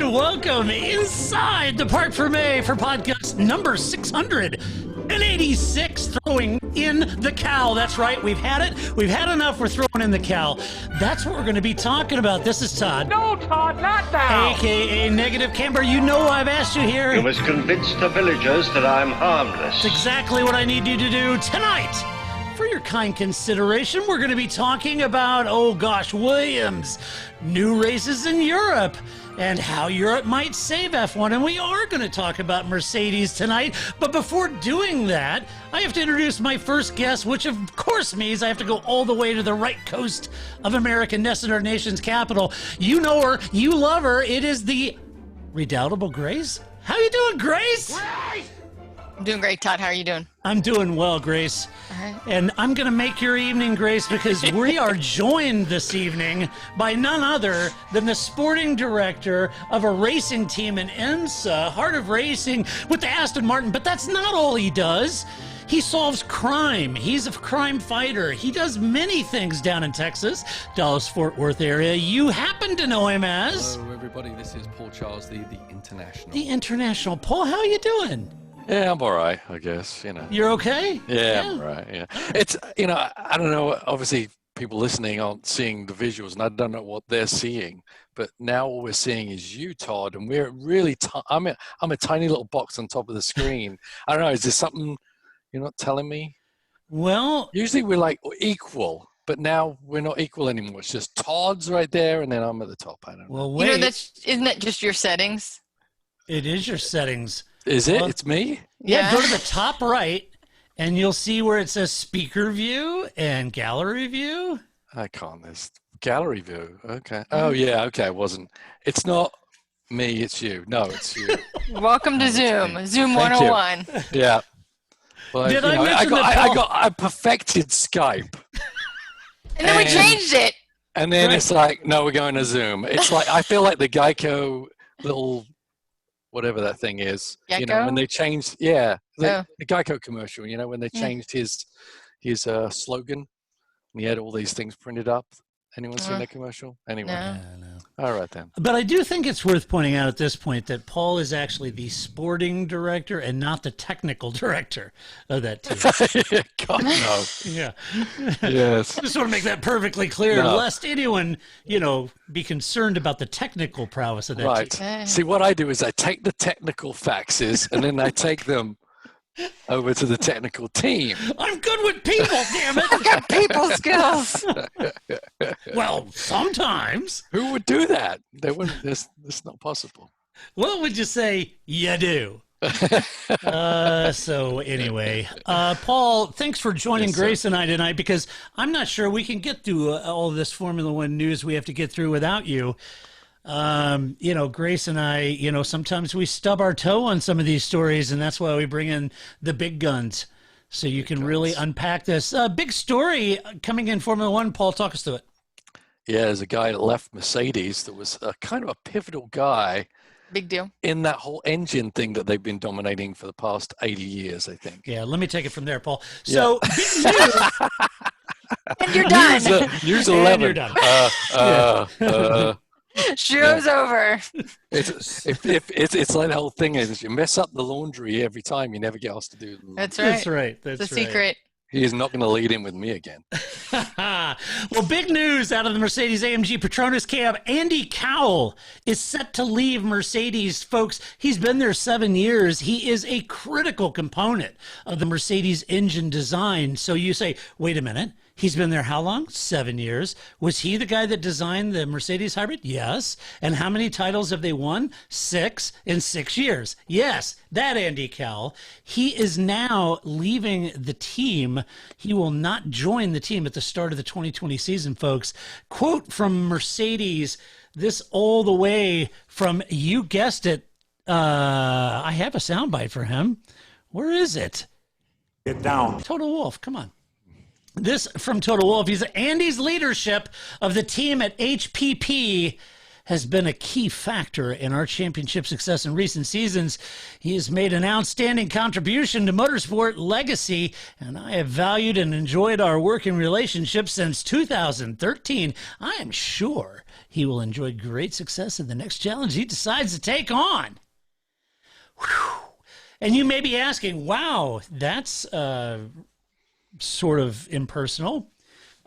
and welcome inside the Parc Fermé for podcast number 686, throwing in the cow. That's right, we've had it. We've had enough. We're throwing in the cow. That's what we're going to be talking about. This is Todd. No, Todd, not now. AKA Negative Camber. You know I've asked you here. You must convince the villagers that I'm harmless. That's exactly what I need you to do tonight. For your kind consideration, we're going to be talking about, Williams, new races in Europe, and how Europe might save F1. And we are going to talk about Mercedes tonight. But before doing that, I have to introduce my first guest, which of course means I have to go all the way to the right coast of America, nested our nation's capital. You know her, you love her. It is the redoubtable Grace. How you doing, Grace? I'm doing great, Todd. How are you doing? I'm doing well, Grace. All right. And I'm going to make your evening, Grace, because we are joined this evening by none other than the sporting director of a racing team in IMSA, Heart of Racing, with the Aston Martin. But that's not all he does. He solves crime. He's a crime fighter. He does many things down in Texas, Dallas-Fort Worth area. You happen to know him as... Hello, everybody. This is Paul Charles, the International. The International. Paul, how are you doing? Yeah, I'm all right, I guess, You're okay? Yeah, I'm all right, yeah. It's, I don't know, obviously people listening aren't seeing the visuals, and I don't know what they're seeing, but now all we're seeing is you, Todd, and we're really, I'm a tiny little box on top of the screen. I don't know, is there something you're not telling me? Well... Usually we're like equal, but now we're not equal anymore. It's just Todd's right there, and then I'm at the top. I don't know. Well, wait. Isn't that just your settings? It is your settings. Is it? Well, it's me? Yeah, go to the top right, and you'll see where it says speaker view and gallery view. I can't. There's gallery view. Okay. Oh, yeah. Okay. It wasn't. It's not me. It's you. No, it's you. Welcome to Zoom. Zoom Thank you. 101. Yeah. Well, Did I mention that I perfected Skype. And then we changed it. And then it's like, no, we're going to Zoom. It's like, I feel like the Geico little... whatever that thing is, Gecko? When they changed, the Geico commercial, when they changed his slogan, and he had all these things printed up. Anyone seen that commercial? Anyway, No. All right then. But I do think it's worth pointing out at this point that Paul is actually the sporting director and not the technical director of that team. God, no. Yeah. Yes. Just want to make that perfectly clear, No. lest anyone, be concerned about the technical prowess of that Right. team. See, what I do is I take the technical faxes and then I take them over to the technical team. I'm good with people, damn it. I've got people skills. Well, sometimes. Who would do that? They wouldn't. That's not possible. What would you say you do? So anyway, Paul, thanks for joining Grace and I tonight, because I'm not sure we can get through all this Formula One news we have to get through without you. Grace and I, sometimes we stub our toe on some of these stories, and that's why we bring in the big guns, so you can really unpack this. Big story coming in Formula One. Paul, talk us through it. Yeah, there's a guy that left Mercedes that was a kind of a pivotal guy. Big deal. In that whole engine thing that they've been dominating for the past 80 years, I think. Yeah, let me take it from there, Paul. So, big news. And you're done. News And 11. you're done. Show's over. It's like the whole thing is you mess up the laundry every time, you never get asked to do it. That's right. That's right. That's It's a right. secret. He is not going to lead in with me again. Well, big news out of the Mercedes-AMG Petronas camp. Andy Cowell is set to leave Mercedes, folks. He's been there 7 years. He is a critical component of the Mercedes engine design. So you say, wait a minute. He's been there how long? 7 years. Was he the guy that designed the Mercedes hybrid? Yes. And how many titles have they won? 6 in 6 years. Yes, that Andy Cowell. He is now leaving the team. He will not join the team at the start of the 2020 season, folks. Quote from Mercedes, this all the way from, you guessed it, I have a soundbite for him. Where is it? Get down. Total Wolf, come on. This from Total Wolf. He's Andy's leadership of the team at HPP has been a key factor in our championship success in recent seasons. He has made an outstanding contribution to motorsport legacy, and I have valued and enjoyed our working relationship since 2013. I am sure he will enjoy great success in the next challenge he decides to take on. Whew. And you may be asking, wow, that's sort of impersonal.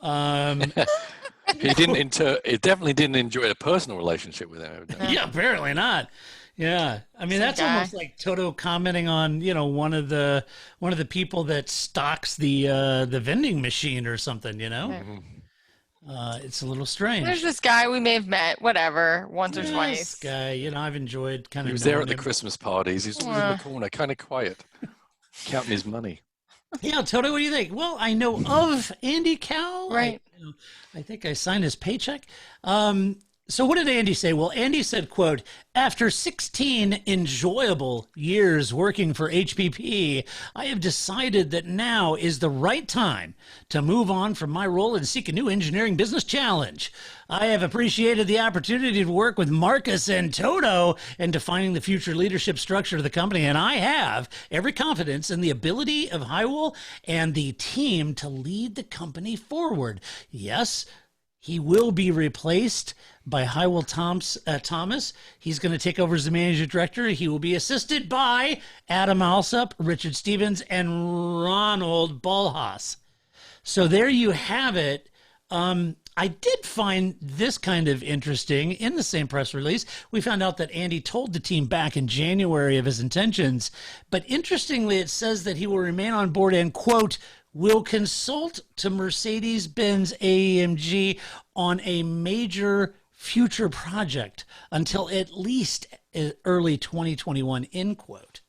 He definitely didn't enjoy a personal relationship with him. Yeah, apparently not. Yeah, I mean that's almost like Toto commenting on one of the people that stocks the vending machine or something. It's a little strange. There's this guy we may have met, whatever, once or twice. This guy, I've enjoyed kind of. He was there at the Christmas parties. He's always in the corner, kind of quiet, counting his money. Yeah, Toto, what do you think? Well, I know of Andy Cowell. Right. I think I signed his paycheck. So what did Andy say? Well, Andy said, quote, "After 16 enjoyable years working for HPP, I have decided that now is the right time to move on from my role and seek a new engineering business challenge. I have appreciated the opportunity to work with Marcus and Toto in defining the future leadership structure of the company, and I have every confidence in the ability of Hywell and the team to lead the company forward. Yes, he will be replaced by Hywell Thomas. He's going to take over as the managing director. He will be assisted by Adam Alsop, Richard Stevens, and Ronald Balhas." So there you have it. I did find this kind of interesting. In the same press release, we found out that Andy told the team back in January of his intentions. But interestingly, it says that he will remain on board and, quote, "will consult to Mercedes-Benz AMG on a major future project until at least early 2021, end quote."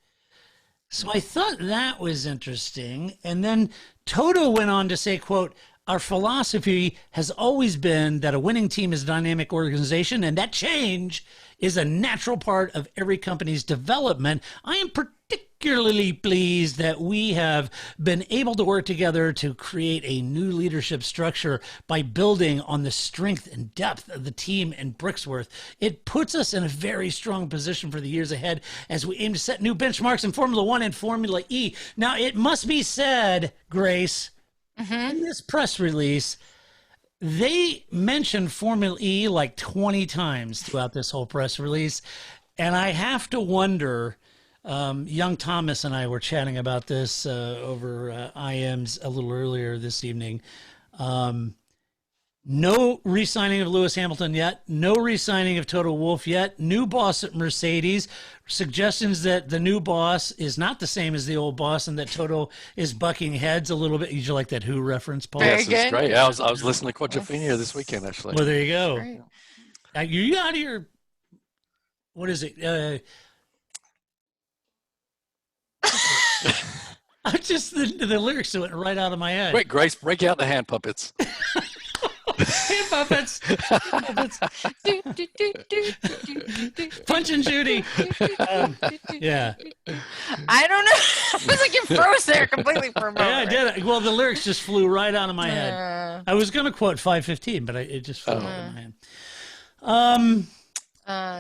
So I thought that was interesting. And then Toto went on to say, quote, "Our philosophy has always been that a winning team is a dynamic organization, and that change is a natural part of every company's development. I am particularly pleased that we have been able to work together to create a new leadership structure by building on the strength and depth of the team in Brixworth. It puts us in a very strong position for the years ahead as we aim to set new benchmarks in Formula One and Formula E." Now, it must be said, Grace, in this press release, they mentioned Formula E like 20 times throughout this whole press release. And I have to wonder, young Thomas and I were chatting about this over IMs a little earlier this evening. No re-signing of Lewis Hamilton yet. No re-signing of Toto Wolff yet. New boss at Mercedes. Suggestions that the new boss is not the same as the old boss and that Toto is bucking heads a little bit. Did you like that Who reference, Paul? Very Yes, good. it's great. I was listening to Quadrophenia this weekend, actually. Well, there you go. Great. You out of your, what is it? I just, the lyrics went right out of my head. Wait, Grace, break out the hand puppets. Hand puppets. Do, do, do, do, do, do, do. Punch and Judy. Yeah. I don't know. It was like you froze there completely for a moment. Yeah, I did. Well, the lyrics just flew right out of my head. I was going to quote 515, but it just flew out of my head.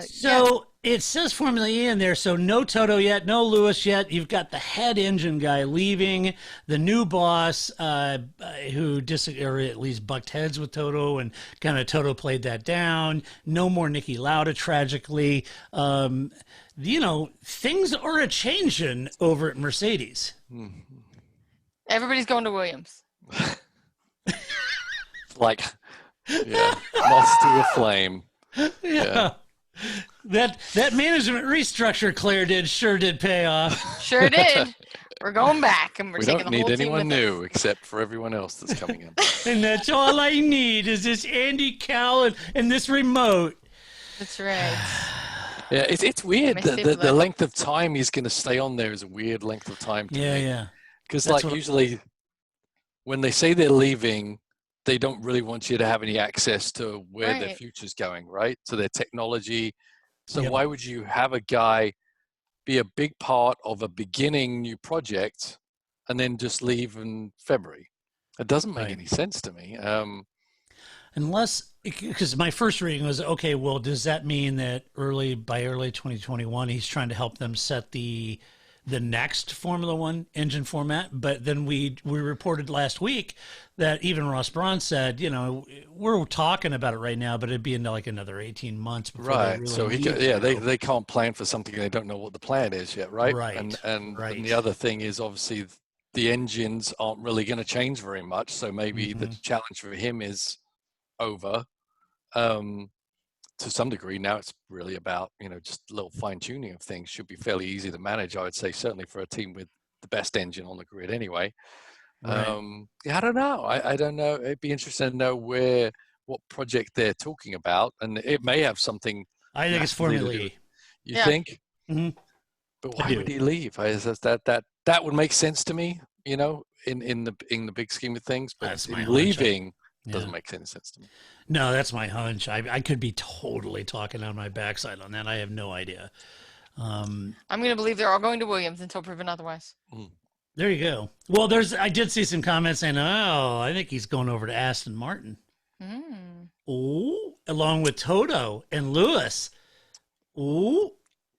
So it says Formula E in there, so no Toto yet, no Lewis yet. You've got the head engine guy leaving, the new boss who or at least bucked heads with Toto, and kind of Toto played that down. No more Niki Lauda, tragically. Things are a changing over at Mercedes. Everybody's going to Williams. Like, yeah, moths to a flame. Yeah. That management restructure Claire sure did pay off. Sure did. We're going back, and we're We taking don't the whole need team anyone with us. new except for everyone else that's coming in. And that's all I need is this Andy Cowell and this remote. That's right. Yeah, it's weird. May stay The for that. length of time he's going to stay on there is a weird length of time to me. Yeah. Because That's like what- usually when they say they're leaving, they don't really want you to have any access to where their Right. future's going, right? To their technology. So Yep. why would you have a guy be a big part of a beginning new project and then just leave in February? It doesn't make Right. any sense to me. Unless because my first reading was, okay, well, does that mean that by early 2021, he's trying to help them set the next Formula One engine format? But then we reported last week that even Ross Braun said, we're talking about it right now, but it'd be in like another 18 months before they Right. really So they can't plan for something they don't know what the plan is yet, right? Right. And right. the other thing is obviously the engines aren't really going to change very much. So maybe the challenge for him is over. To some degree, now it's really about, just a little fine tuning of things. Should be fairly easy to manage, I would say, certainly for a team with the best engine on the grid anyway. Right. I don't know. I don't know. It'd be interesting to know what project they're talking about. And it may have something. I think it's Formula E. You think? Mm-hmm. But why would he leave? That would make sense to me, in the big scheme of things. But That's my leaving doesn't make any sense to me. No, that's my hunch. I could be totally talking on my backside on that. I have no idea. I'm going to believe they're all going to Williams until proven otherwise. There you go. Well, I did see some comments saying, I think he's going over to Aston Martin. Ooh, along with Toto and Lewis. Ooh.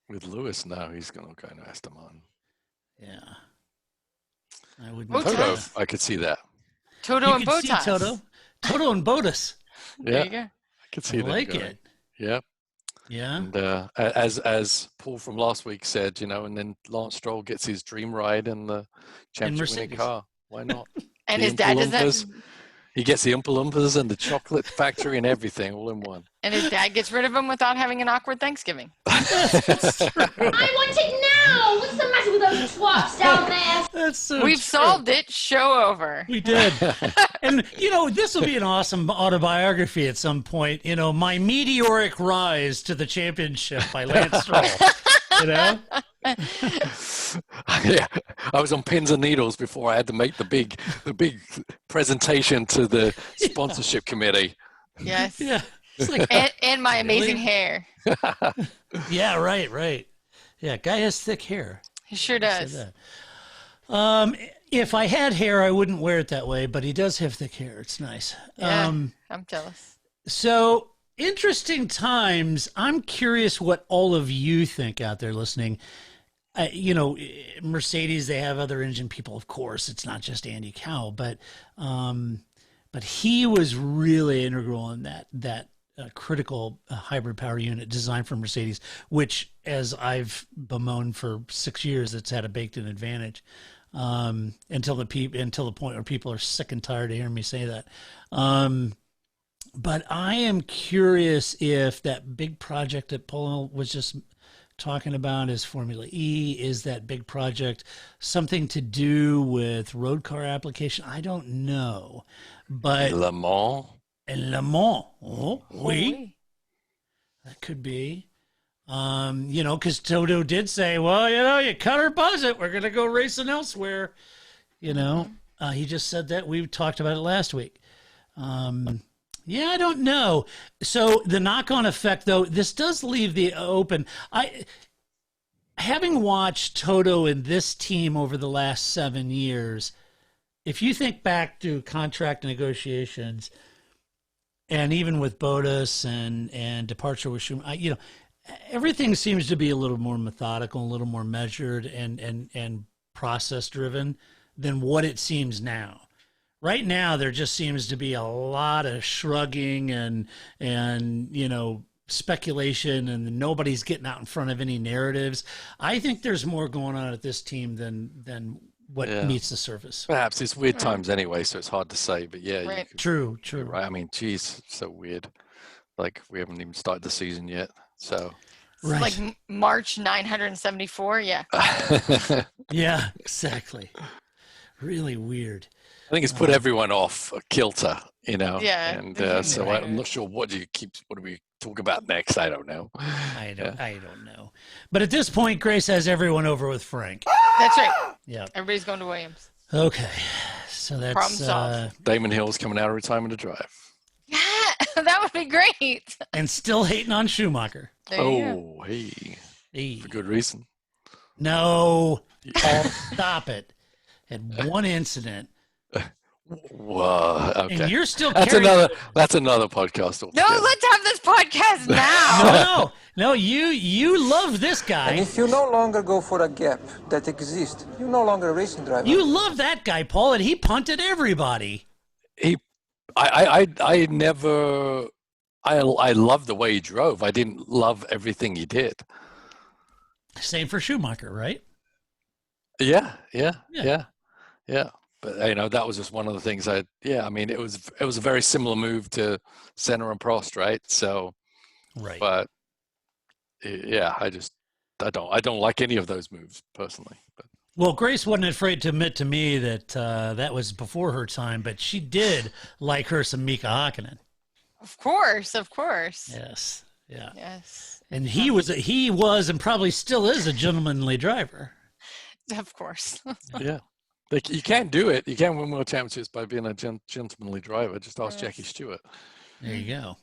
With Lewis now, he's going to go to Aston Martin. Yeah. I would. Toto, I could see that. Toto and Bottas. Toto and Bottas. There you go. I could see that. I like it. Yeah. Yeah. And as Paul from last week said, and then Lance Stroll gets his dream ride in the championship-winning car. Why not? And his dad does that. He gets the Oompa Loompas and the chocolate factory and everything all in one. And his dad gets rid of him without having an awkward Thanksgiving. I want it now! What's the matter with those twats down there? That's so We've solved it. Show over. We did. And, this will be an awesome autobiography at some point. My meteoric rise to the championship by Lance Stroll. Yeah, I was on pins and needles before I had to make the big presentation to the sponsorship committee. Yes. Yeah. It's like, and my amazing hair. Yeah, right. Yeah, guy has thick hair. He sure does. If I had hair, I wouldn't wear it that way, but he does have thick hair. It's nice. Yeah, I'm jealous. So, interesting times. I'm curious what all of you think out there listening. Mercedes, they have other engine people, of course. It's not just Andy Cowell, but he was really integral in that critical hybrid power unit designed for Mercedes, which, as I've bemoaned for 6 years, it's had a baked-in advantage until the point where people are sick and tired of hearing me say that. But I am curious if that big project that Paul was just talking about is Formula E. Is that big project something to do with road car application? I don't know. But Le Mans. Oh, oui. That could be. Because Toto did say, well, you cut or buzz it. We're going to go racing elsewhere. He just said that. We talked about it last week. Yeah, I don't know. So the knock-on effect, though, this does leave the open. Having watched Toto and this team over the last 7 years, if you think back to contract negotiations, and even with Bottas and departure with Schumacher, everything seems to be a little more methodical, a little more measured and process-driven than what it seems now. Right now, there just seems to be a lot of shrugging and speculation, and nobody's getting out in front of any narratives. I think there's more going on at this team than what meets the surface. Perhaps it's weird times anyway, so it's hard to say. But yeah, right. True. Right. I mean, geez, so weird. Like we haven't even started the season yet, so. Right. Like March 974. Yeah. Yeah, exactly. Really weird. I think it's put everyone off kilter, Yeah. And so I'm not sure what do we talk about next? I don't know. I don't know. But at this point, Grace has everyone over with Frank. That's right. Yeah. Everybody's going to Williams. Okay. So that's Problem solved. Damon Hill's coming out of retirement to drive. Yeah, that would be great. and still hating on Schumacher. There you go. Hey. For good reason. No. Paul, stop it. Had one incident. Whoa. Okay. And you're still That's carrying... another podcast. No, let's have this podcast now. No, you love this guy. And if you no longer go for a gap that exists, you're no longer a racing driver. You love that guy, Paul, and he punted everybody. I never. I loved the way he drove. I didn't love everything he did. Same for Schumacher, right? Yeah. But that was just one of the things. I mean, it was a very similar move to Senna and Prost, right? So, right. But yeah, I don't like any of those moves personally. But well, Grace wasn't afraid to admit to me that that was before her time, but she did like her some Mika Hakkinen. Of course. Yes. Yeah. Yes. And he was and probably still is a gentlemanly driver. Of course. yeah. Like, you can't do it. You can't win world championships by being a gentlemanly driver. Just ask Jackie Stewart. There you go.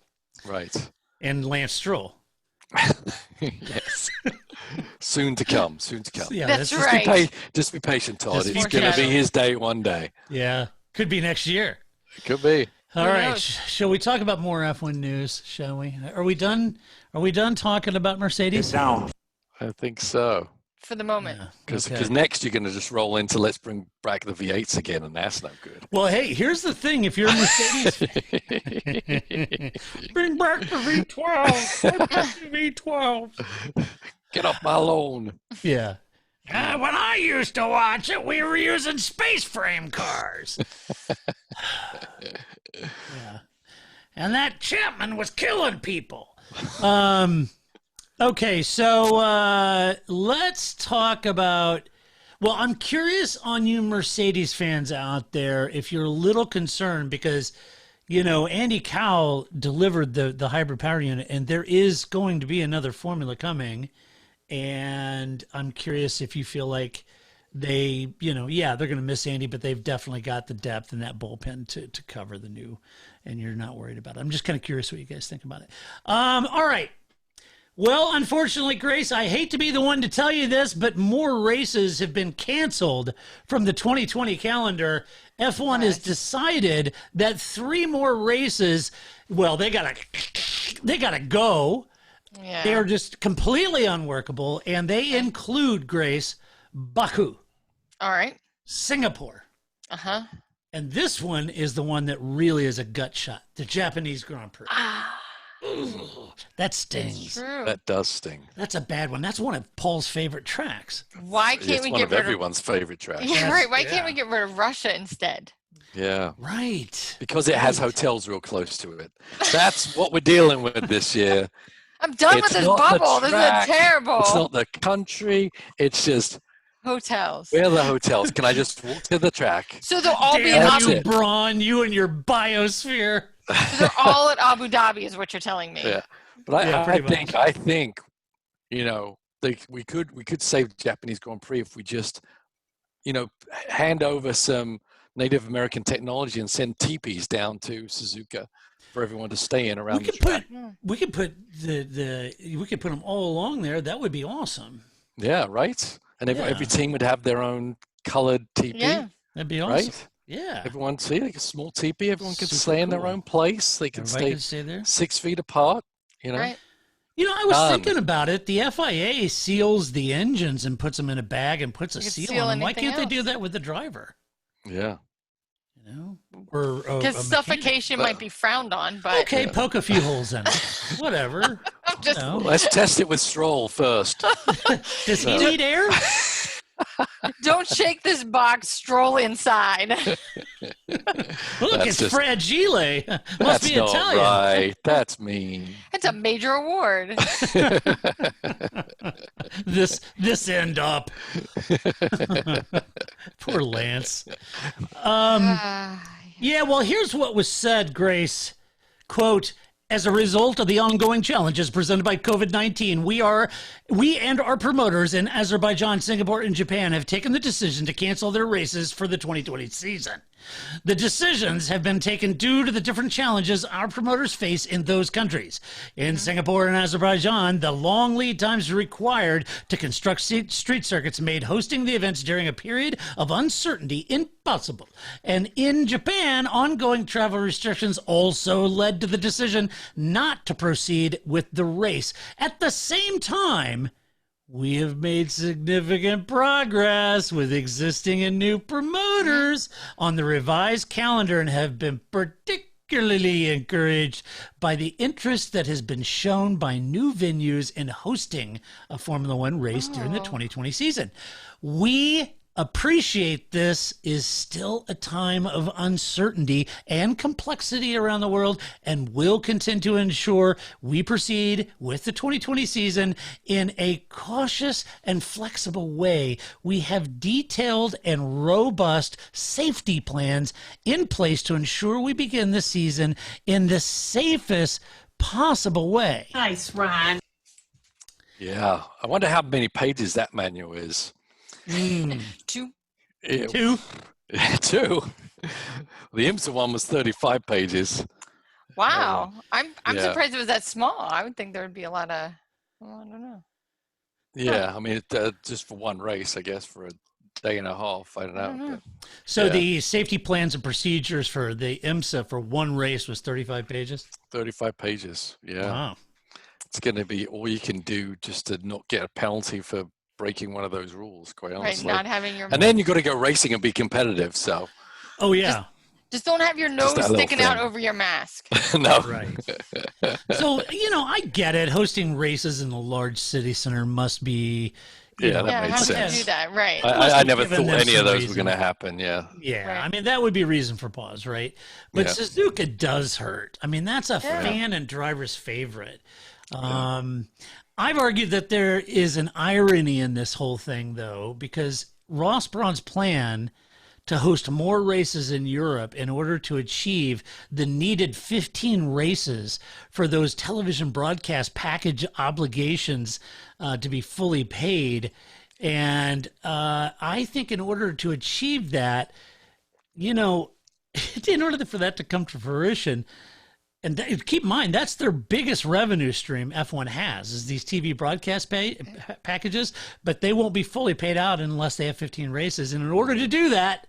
Right. And Lance Stroll. Yes. Soon to come. Yeah, that's right. Just be patient, Todd. Just It's going to be his day one day. Yeah. Could be next year. It could be. All right. Shall we talk about more F1 news, shall we? Are we done? Are we done talking about Mercedes? Get down. I think so. For the moment. Because next you're going to just roll into let's bring back the V8s again, and that's no good. Well, hey, here's the thing. If you're a Mercedes bring back the V12. Bring back the V12. Get off my lawn. Yeah. When I used to watch it, we were using space frame cars. Yeah. And that Chapman was killing people. Okay, so let's talk about... Well, I'm curious on you Mercedes fans out there if you're a little concerned because, Andy Cowell delivered the hybrid power unit, and there is going to be another formula coming. And I'm curious if you feel like they, they're going to miss Andy, but they've definitely got the depth in that bullpen to cover the new, and you're not worried about it. I'm just kind of curious what you guys think about it. All right. Well, unfortunately, Grace, I hate to be the one to tell you this, but more races have been canceled from the 2020 calendar. F1 has decided that 3 more races, well, they gotta go. Yeah. They are just completely unworkable, and they include, Grace, Baku. All right. Singapore. Uh-huh. And this one is the one that really is a gut shot, the Japanese Grand Prix. That stings. True. That does sting. That's a bad one. That's one of Paul's favorite tracks. Why can't It's we one get of rid everyone's favorite tracks. of... Yeah, right. Why can't we get rid of Russia instead? Yeah. Right. Because it has hotels real close to it. That's what we're dealing with this year. I'm done with this bubble. This is terrible. It's not the country. It's just hotels. where are the hotels? Can I just walk to the track? So they'll all be in Damn Abu you, Braun, you and your biosphere. So they're all at Abu Dhabi is what you're telling me. Yeah. But Yeah, I think, we could save the Japanese Grand Prix if we just, hand over some Native American technology and send teepees down to Suzuka for everyone to stay in around the track. We could put we could put them all along there. That would be awesome. Yeah, right. And every team would have their own colored teepee. Yeah. That'd be awesome. Right. Yeah. Everyone see like a small teepee. Everyone could Super stay in their cool. own place. They could Everybody stay could stay there. 6 feet apart. Right. I was thinking about it. The FIA seals the engines and puts them in a bag and puts a You could seal seal on them. Why anything can't they do else. that with the driver? Yeah. Or Because suffocation might be frowned on, but Okay, poke a few holes in it. Whatever. I'm just Let's test it with Stroll first. Does he need air? don't shake this box, stroll inside. Look, That's it's just- fragile. Must That's be not Italian. right. That's mean. It's a major award. This end up. Poor Lance. Yeah, well, here's what was said, Grace. Quote, as a result of the ongoing challenges presented by COVID-19, we and our promoters in Azerbaijan, Singapore, and Japan have taken the decision to cancel their races for the 2020 season. The decisions have been taken due to the different challenges our promoters face in those countries. In Singapore and Azerbaijan, the long lead times required to construct street circuits made hosting the events during a period of uncertainty impossible. And in Japan, ongoing travel restrictions also led to the decision not to proceed with the race. At the same time, we have made significant progress with existing and new promoters on the revised calendar and have been particularly encouraged by the interest that has been shown by new venues in hosting a Formula One race during the 2020 season. We appreciate this is still a time of uncertainty and complexity around the world, and will continue to ensure we proceed with the 2020 season in a cautious and flexible way. We have detailed and robust safety plans in place to ensure we begin the season in the safest possible way. Nice, Ron. Yeah. I wonder how many pages that manual is. 2. Yeah, 2. 2. The IMSA one was 35 pages. Wow. I'm Yeah. surprised it was that small. I would think there would be a lot of, well, I don't know. Yeah, I mean, just for one race, I guess, for a day and a half. I don't know. But, So yeah. the safety plans and procedures for the IMSA for one race was 35 pages? 35 pages. Yeah. Wow. It's going to be all you can do just to not get a penalty for breaking one of those rules, quite Right, honestly. not having your, And then you got to go racing and be competitive. So, Oh, yeah. just don't have your nose that little sticking out thing. over your mask. no. Right. So, I get it. Hosting races in a large city center must be, you Yeah, know, that Yeah, made how would you sense. do that? Right. must I have never given thought them any of some those reason. were going to happen. Yeah. yeah. Right. I mean, that would be reason for pause, right? But Yeah. Suzuka does hurt. I mean, that's a Yeah. fan and driver's favorite. I've argued that there is an irony in this whole thing, though, because Ross Brawn's plan to host more races in Europe in order to achieve the needed 15 races for those television broadcast package obligations to be fully paid. And I think in order to achieve that, in order for that to come to fruition, and keep in mind, that's their biggest revenue stream F1 has, is these TV broadcast packages, but they won't be fully paid out unless they have 15 races. And in order to do that,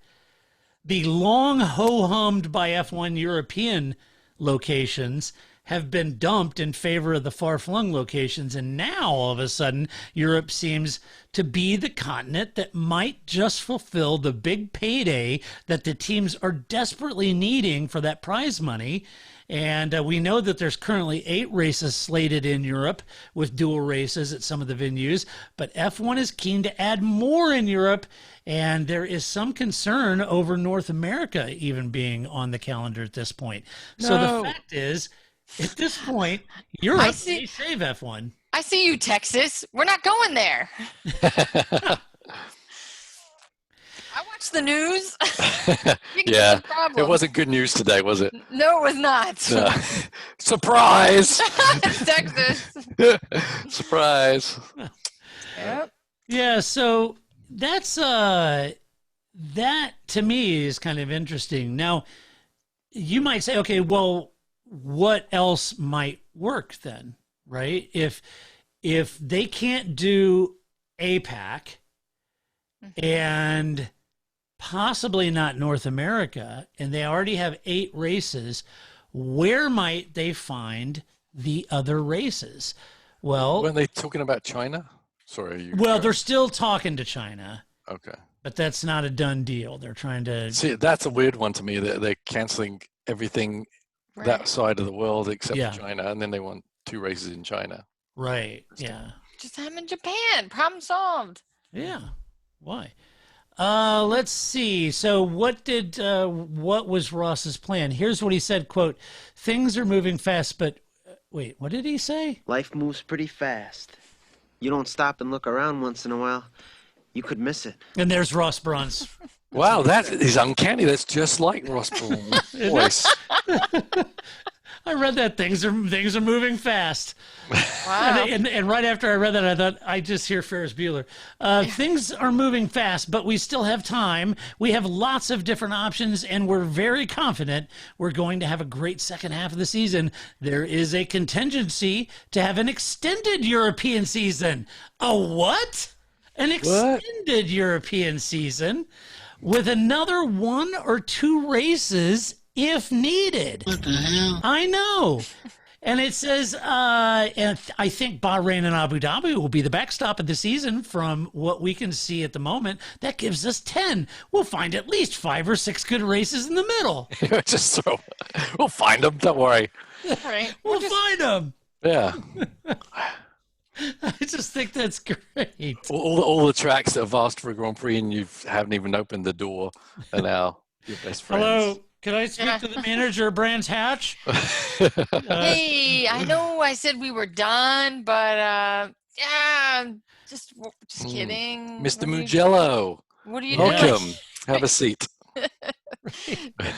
the long ho-hummed by F1 European locations have been dumped in favor of the far-flung locations. And now, all of a sudden, Europe seems to be the continent that might just fulfill the big payday that the teams are desperately needing for that prize money. And we know that there's currently 8 races slated in Europe with dual races at some of the venues, but F1 is keen to add more in Europe, and there is some concern over North America even being on the calendar at this point. So No. the fact is, at this point, Europe may save F1. I see you, Texas. We're not going there. I watched the news. You can Yeah. see the problem. It wasn't good news today, was it? No, it was not. No. Surprise! Texas. Surprise! Yep. Yeah, so that's that to me is kind of interesting. Now, you might say, okay, well, what else might work then, right? If they can't do APAC and possibly not North America, and they already have 8 races, where might they find the other races? Well, Weren't they talking about China? Sorry. they're still talking to China, Okay. but that's not a done deal. They're trying to. See, that's a weird one to me. They're canceling everything that side of the world except Yeah. for China, and then they want 2 races in China. Right. Yeah. Just have them in Japan. Problem solved. Yeah. Why? Let's see. So what was Ross's plan? Here's what he said, quote, "Things are moving fast, but wait, what did he say?" Life moves pretty fast. You don't stop and look around once in a while, you could miss it. And there's Ross Brawn's. Wow, that is uncanny. That's just like Ross Brawn's voice. I read that things are moving fast. Wow. And right after I read that, I thought, I just hear Ferris Bueller. Things are moving fast, but we still have time. We have lots of different options, and we're very confident we're going to have a great second half of the season. There is a contingency to have an extended European season. A what? An extended European season with another 1 or 2 races if needed. What the hell? I know. And it says, and I think Bahrain and Abu Dhabi will be the backstop of the season from what we can see at the moment. That gives us 10. We'll find at least 5 or 6 good races in the middle. We'll find them. Don't worry. Right. We'll find them. Yeah. I just think that's great. All the tracks that have asked for a Grand Prix and you haven't even opened the door are now your best friends. Hello. Can I speak to the manager of Brands Hatch? Hey, I know I said we were done, but yeah, just kidding. Mr. Mugello. What are you Welcome. doing? Have a seat.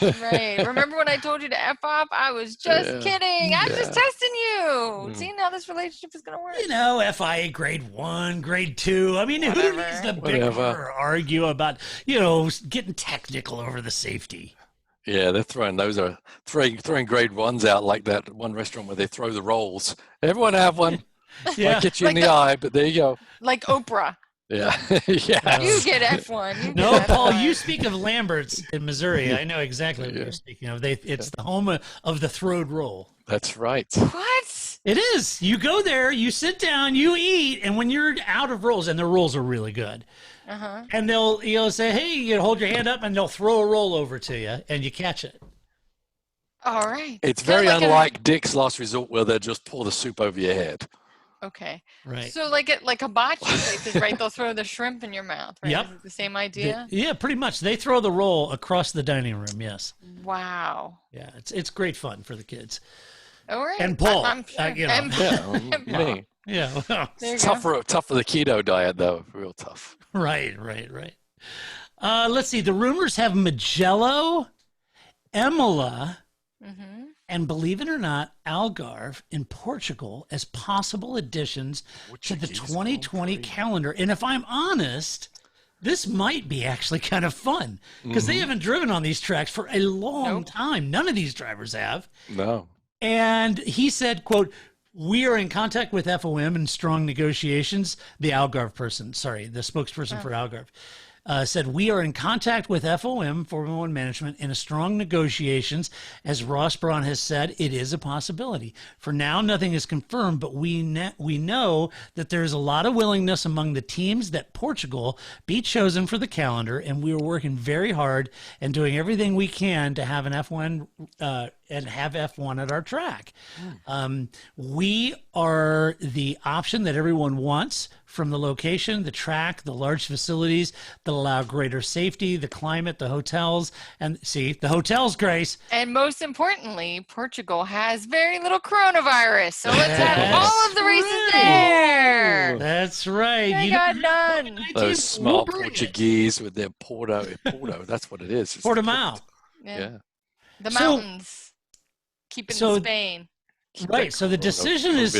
Right. Remember when I told you to F off? I was just kidding. I was just testing you. Seeing how this relationship is going to work. You know, FIA grade 1, grade 2. I mean, who needs to bicker or argue about, getting technical over the safety? Yeah, they're throwing grade 1s out like that one restaurant where they throw the rolls. Everyone have one. Yeah. Might get you in the eye, but there you go. Like Oprah. Yeah. Yeah. You get F1. No, Paul, you speak of Lambert's in Missouri. I know exactly what you're speaking of. It's the home of the throwed roll. That's right. What? It is. You go there, you sit down, you eat, and when you're out of rolls, and the rolls are really good, and they'll say, hey, you hold your hand up, and they'll throw a roll over to you, and you catch it. All right. It's very unlike Dick's Last Resort where they just pour the soup over your head. Okay. Right. So like hibachi places, right? They'll throw the shrimp in your mouth, right? Yep. Is it the same idea? Yeah, pretty much. They throw the roll across the dining room, yes. Wow. Yeah, it's great fun for the kids. All right. And Paul. I'm sure. Me. Yeah. Well, Tough for the keto diet, though. Real tough. Right. Let's see. The rumors have Mugello, Imola, and believe it or not, Algarve in Portugal as possible additions to the 2020 calendar. And if I'm honest, this might be actually kind of fun because they haven't driven on these tracks for a long time. None of these drivers have. No. And he said, quote, we are in contact with FOM in strong negotiations. The Algarve person, the spokesperson for Algarve, said, we are in contact with FOM, Formula One Management, in a strong negotiations. As Ross Braun has said, it is a possibility. For now, nothing is confirmed, but we know that there's a lot of willingness among the teams that Portugal be chosen for the calendar, and we are working very hard and doing everything we can to have an F1 and have F1 at our track. We are the option that everyone wants, from the location, the track, the large facilities that allow greater safety, the climate, the hotels, and see, the hotels, Grace. And most importantly, Portugal has very little coronavirus. So let's have all of the races there. That's right. I got done. Those smart Portuguese with their Porto, that's what it is. It's Portimao. Yeah. The mountains. Keep it in Spain. Right. So the decision is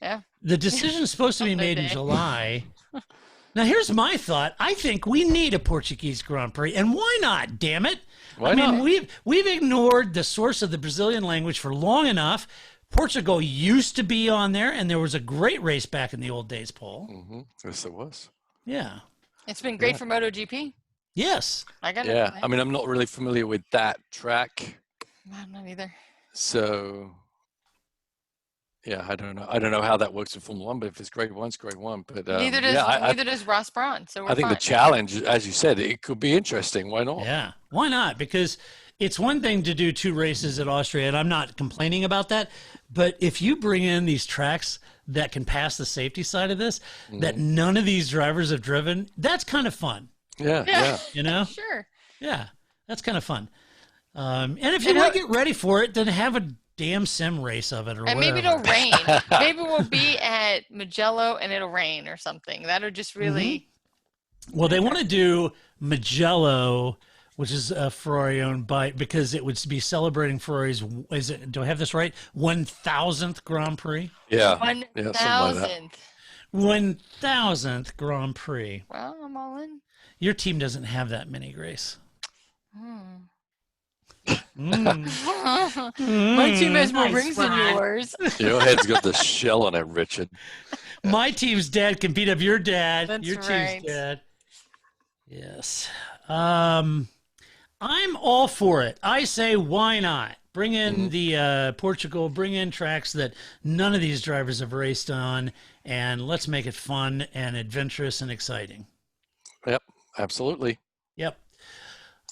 yeah. The decision is supposed to be made in July. Now, here's my thought. I think we need a Portuguese Grand Prix, and why not? Damn it! Why not? We've ignored the source of the Brazilian language for long enough. Portugal used to be on there, and there was a great race back in the old days, Paul. Yes, it was. Yeah. It's been great for MotoGP. Yes. I got it. I mean, I'm not really familiar with that track. I'm not either. So. Yeah, I don't know. I don't know how that works in Formula One, but if it's grade 1, it's grade 1. But neither does Ross Braun. So I think the challenge, as you said, it could be interesting. Why not? Yeah, why not? Because it's one thing to do 2 races at Austria, and I'm not complaining about that. But if you bring in these tracks that can pass the safety side of this, that none of these drivers have driven, that's kind of fun. Yeah. You know? Sure. Yeah, that's kind of fun. And if you want to get ready for it, then have a damn sim race of it or whatever. Maybe it'll rain. Maybe we'll be at Mugello and it'll rain or something. That'll just really... Well, they want to do Mugello which is a Ferrari owned by, because it would be celebrating Ferrari's, do I have this right? 1000th Grand Prix? Yeah. 1,000th. 1000th Grand Prix. Well, I'm all in. Your team doesn't have that many, Grace. My team has more rings than yours. Your head's got the shell on it, Richard. My team's dad can beat up your dad. That's your right. team's dad. Yes. I'm all for it. I say, why not? Bring in the Portugal, bring in tracks that none of these drivers have raced on, and let's make it fun and adventurous and exciting. Yep, absolutely. Yep.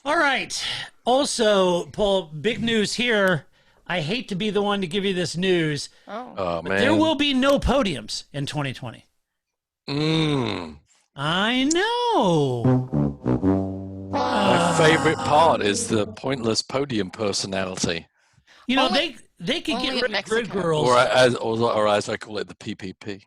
All right. Also, Paul, big news here. I hate to be the one to give you this news, Oh, but man. there will be no podiums in 2020. I know. My favorite part is the pointless podium personality, You know, Only- they could only get in rid of grid Mexico. girls. or as I call it, the PPP.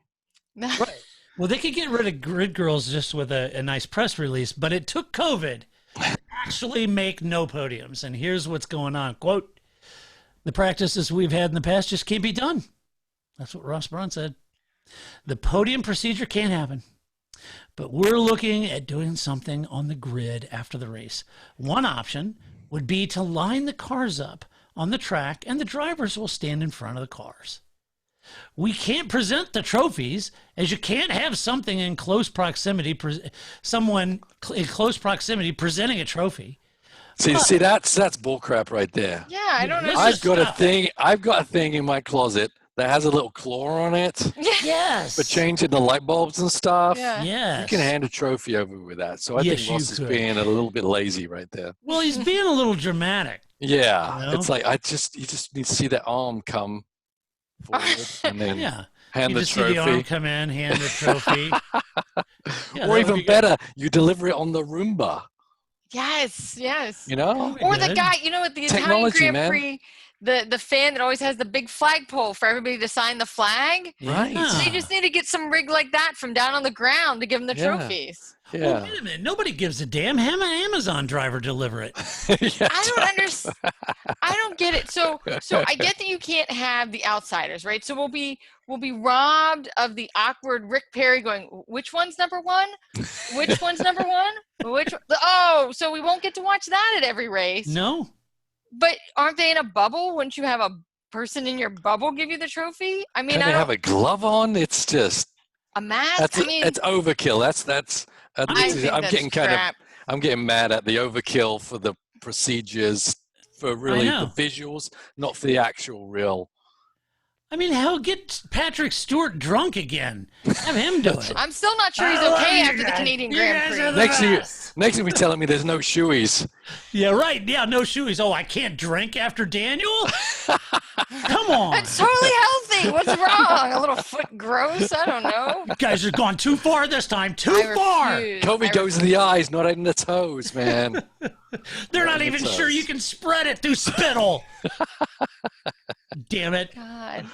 Well, they could get rid of grid girls just with a nice press release, but it took COVID to actually make no podiums. And here's what's going on. Quote, the practices we've had in the past just can't be done. That's what Ross Braun said. The podium procedure can't happen. But we're looking at doing something on the grid after the race. One option would be to line the cars up on the track, and the drivers will stand in front of the cars. We can't present the trophies, as you can't have something in close proximity, someone in close proximity presenting a trophy. See, that's bullcrap right there. Yeah, I don't know. I've got a thing in my closet that has a little claw on it Yes. for changing the light bulbs and stuff. Yeah. Yes. You can hand a trophy over with that. So I Yes, think Ross is you could. being a little bit lazy right there. Well, he's being a little dramatic. Yeah, You know? it's like you just need to see that arm come forward and then Yeah. hand You the just see the arm trophy. come in, hand the trophy. Yeah, that Or would even be good. better, you deliver it on the Roomba. Yes, yes. You know? Or the Good. guy, you know, at the Italian Technology, Grand man. Prix, the fan that always has the big flagpole for everybody to sign the flag. Right. Yeah. They just need to get some rig like that from down on the ground to give them the Yeah. trophies. Well, Yeah. wait a minute. Nobody gives a damn. Have an Amazon driver deliver it. Yeah, I don't understand. I don't get it. So I get that you can't have the outsiders, right? So we'll be robbed of the awkward Rick Perry going, which one's number one? Which one's number one? So we won't get to watch that at every race. No. But aren't they in a bubble? Wouldn't you have a person in your bubble give you the trophy? I mean, Can I they don't, have a glove on? It's just a mask. I mean, it's overkill. That's I think I'm that's getting crap. I'm getting mad at the overkill for the procedures, for really know. the visuals, not for the actual real. I mean, hell, get Patrick Stewart drunk again. Have him do it. I'm still not sure he's I love okay you after the guys. Canadian You Grand guys Prix. are the Next thing you're telling me there's no shoeies. Yeah, right. Yeah, no shoes. Oh, I can't drink after Daniel? Come on. It's totally healthy. What's wrong? A little foot gross? I don't know. You guys have gone too far this time. Too I far. refuse. Kobe goes in the eyes, not in the toes, man. They're not Right, even it sure does. you can spread it through spittle. Damn it. God.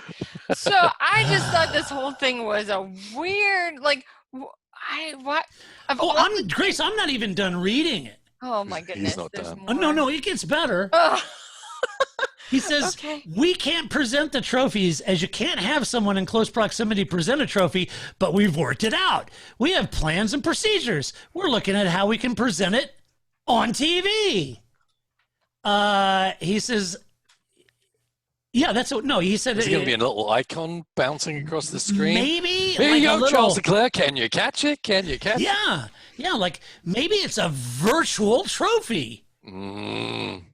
So I just thought this whole thing was a weird, like, what? Of Oh, all Grace, I'm not even done reading it. oh my goodness. not there's done. Oh, more. no, it gets better. Ugh. He says, Okay. we can't present the trophies as you can't have someone in close proximity present a trophy, but we've worked it out. We have plans and procedures. We're looking at how we can present it on TV. He says, yeah, that's what, no, he said, Is it going to be a little icon bouncing across the screen? maybe Here like you a go, little, Charles Leclerc. Can you catch it? Can you catch it? yeah, like maybe it's a virtual trophy. Mm.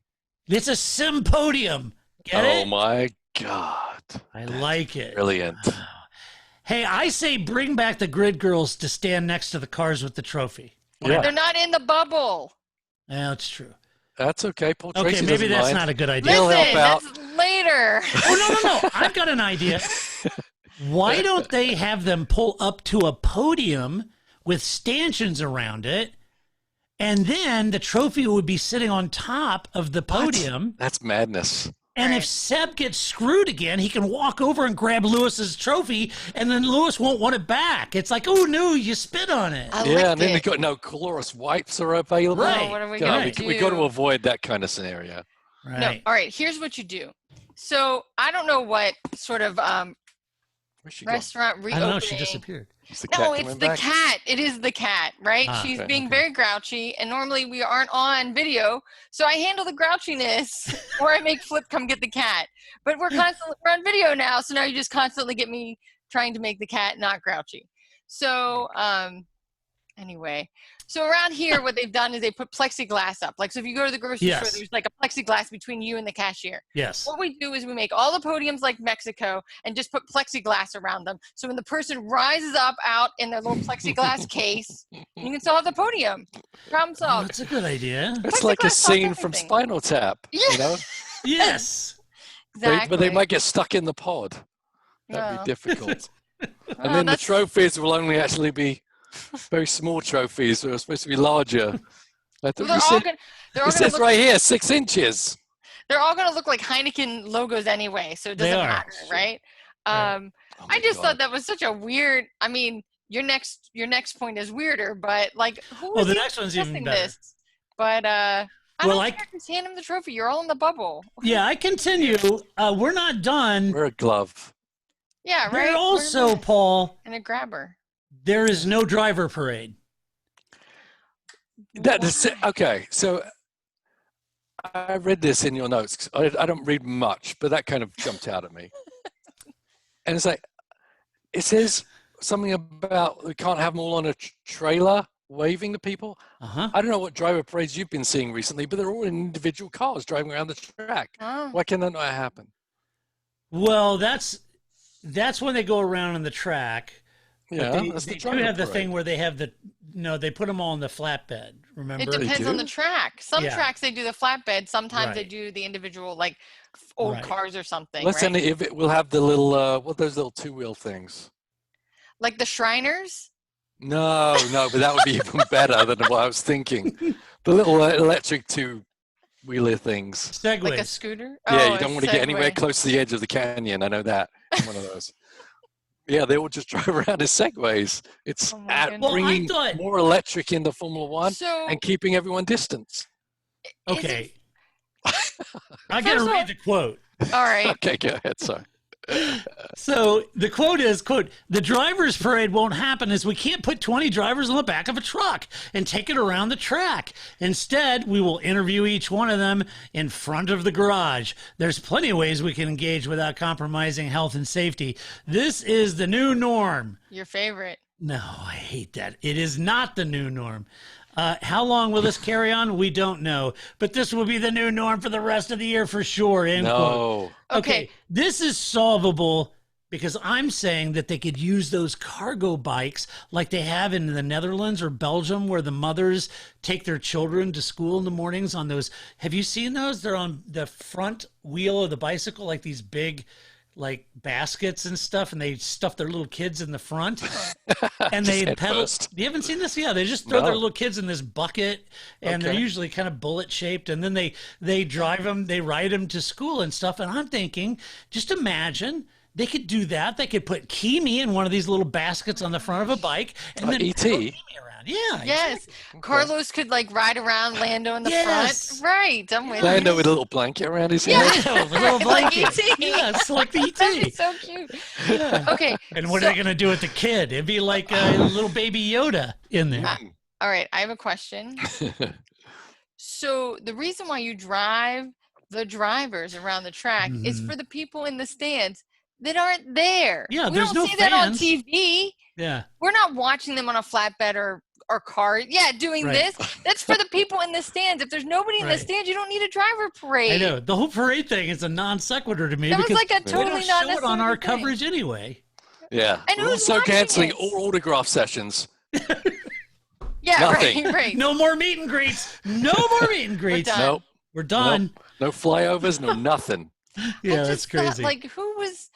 It's a sim podium. Get Oh it? my God. I like it. Brilliant. Hey, I say bring back the grid girls to stand next to the cars with the trophy. Yeah, They're not in the bubble. Yeah, that's true. that's okay. Paul Okay, Tracy maybe doesn't that's mind. not a good idea. He'll Listen, help out. that's later. Oh, no. I've got an idea. Why don't they have them pull up to a podium with stanchions around it, and then the trophy would be sitting on top of the podium? That's madness. And if Seb gets screwed again, he can walk over and grab Lewis's trophy, and then Lewis won't want it back. It's like, oh no, you spit on it. And then they got no chlorous wipes are available. Right. Oh, what are we gonna do? We got to avoid that kind of scenario. Right. No. All right. Here's what you do. So I don't know what sort of restaurant reopening. I don't know. She disappeared. No, it's the cat. It is the cat, right? She's being very grouchy, and normally we aren't on video, so I handle the grouchiness, or I make Flip come get the cat. But we're on video now, so now you just constantly get me trying to make the cat not grouchy. So anyway, so around here, what they've done is they put plexiglass up. Like, so if you go to the grocery store, there's like a plexiglass between you and the cashier. Yes. What we do is we make all the podiums like Mexico and just put plexiglass around them. So when the person rises up out in their little plexiglass case, you can still have the podium. Problem solved. Oh, that's a good idea. It's like a scene from Spinal Tap, you know? Yes. Exactly. But they might get stuck in the pod. That'd be difficult. And then the trophies will only actually be very small trophies. They're supposed to be larger. It says right here, 6 inches. They're all going to look like Heineken logos anyway, so it doesn't matter, right? I just thought that was such a weird. I mean, your next point is weirder, but like, who is the next one's even better. This? But I don't care. Just hand him the trophy. You're all in the bubble. Yeah, I continue. We're not done. Wear a glove. Yeah, right. There also, Paul, and a grabber. There is no driver parade. Okay, so I read this in your notes. I don't read much, but that kind of jumped out at me. And it's like, it says something about we can't have them all on a trailer waving to people. I don't know what driver parades you've been seeing recently, but they're all in individual cars driving around the track. Why can that not happen? Well, that's when they go around on the track. Yeah, they do have the thing where they have they put them all on the flatbed. Remember, it depends on the track. Some tracks they do the flatbed. Sometimes they do the individual, like old cars or something. Let's say if it will have the little those little 2-wheel things, like the Shriners. No, but that would be even better than what I was thinking. The little electric 2-wheeler things, Segways. Like a scooter. Yeah, you don't want to get anywhere close to the edge of the canyon. I know that. I'm one of those. Yeah, they all just drive around as segways. It's bringing more electric into Formula One and keeping everyone distance. Okay. I got to read the quote. All right. Okay, go ahead. Sorry. So the quote is, quote, "The drivers parade won't happen as we can't put 20 drivers on the back of a truck and take it around the track. Instead, we will interview each one of them in front of the garage. There's plenty of ways we can engage without compromising health and safety. This is the new norm." Your favorite. No, I hate that. It is not the new norm. How long will this carry on? We don't know. But this will be the new norm for the rest of the year for sure. End quote. Okay. This is solvable because I'm saying that they could use those cargo bikes like they have in the Netherlands or Belgium where the mothers take their children to school in the mornings on those. Have you seen those? They're on the front wheel of the bicycle, like these big like baskets and stuff, and they stuff their little kids in the front and they pedal. You haven't seen this? Yeah, they just throw their little kids in this bucket, and they're usually kind of bullet shaped, and then they drive them, they ride them to school and stuff. And I'm thinking, just imagine they could do that. They could put Kimi in one of these little baskets on the front of a bike and then pedal Kimi around. Yeah. Yes. Exactly. Carlos could like ride around Lando in the front. Right. I'm with Lando with a little blanket around his head. Yeah, with a little blanket. Like E.T. Yeah, it's like the E.T. That'd be so cute. Yeah. Okay. And what are they going to do with the kid? It'd be like a little baby Yoda in there. All right. I have a question. So the reason why you drive the drivers around the track is for the people in the stands that aren't there. Yeah, we there's don't no see fans. that on TV. Yeah. We're not watching them on a flatbed or car. Yeah, doing this. That's for the people in the stands. If there's nobody in the stands, you don't need a driver parade. I know. The whole parade thing is a non sequitur to me. That was because like a totally we don't show it on our thing. coverage anyway. Yeah. And we're also canceling all autograph sessions. Yeah, Nothing. right. No more meet and greets. No more meet and greets. Nope. We're done. Nope. No flyovers, no nothing. Yeah, that's crazy. Thought, like, who was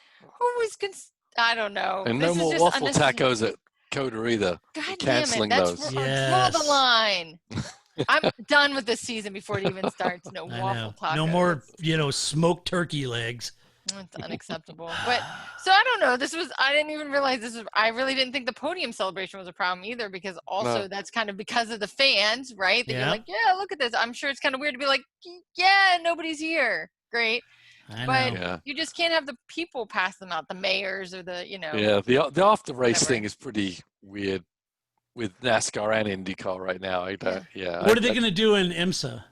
I don't know. And this no more waffle tacos at Coda either. God canceling damn it. those. Draw the line. I'm done with this season before it even starts. No I waffle know. tacos. No more, smoked turkey legs. It's unacceptable. But so I don't know. I didn't even realize I really didn't think the podium celebration was a problem either, because also that's kind of because of the fans, right? That you're like, yeah, look at this. I'm sure it's kind of weird to be like, yeah, nobody's here. Great. But you just can't have the people pass them out, the mayors or the. Yeah, the after race whatever. thing is pretty weird with NASCAR and IndyCar right now. What are they going to do in IMSA?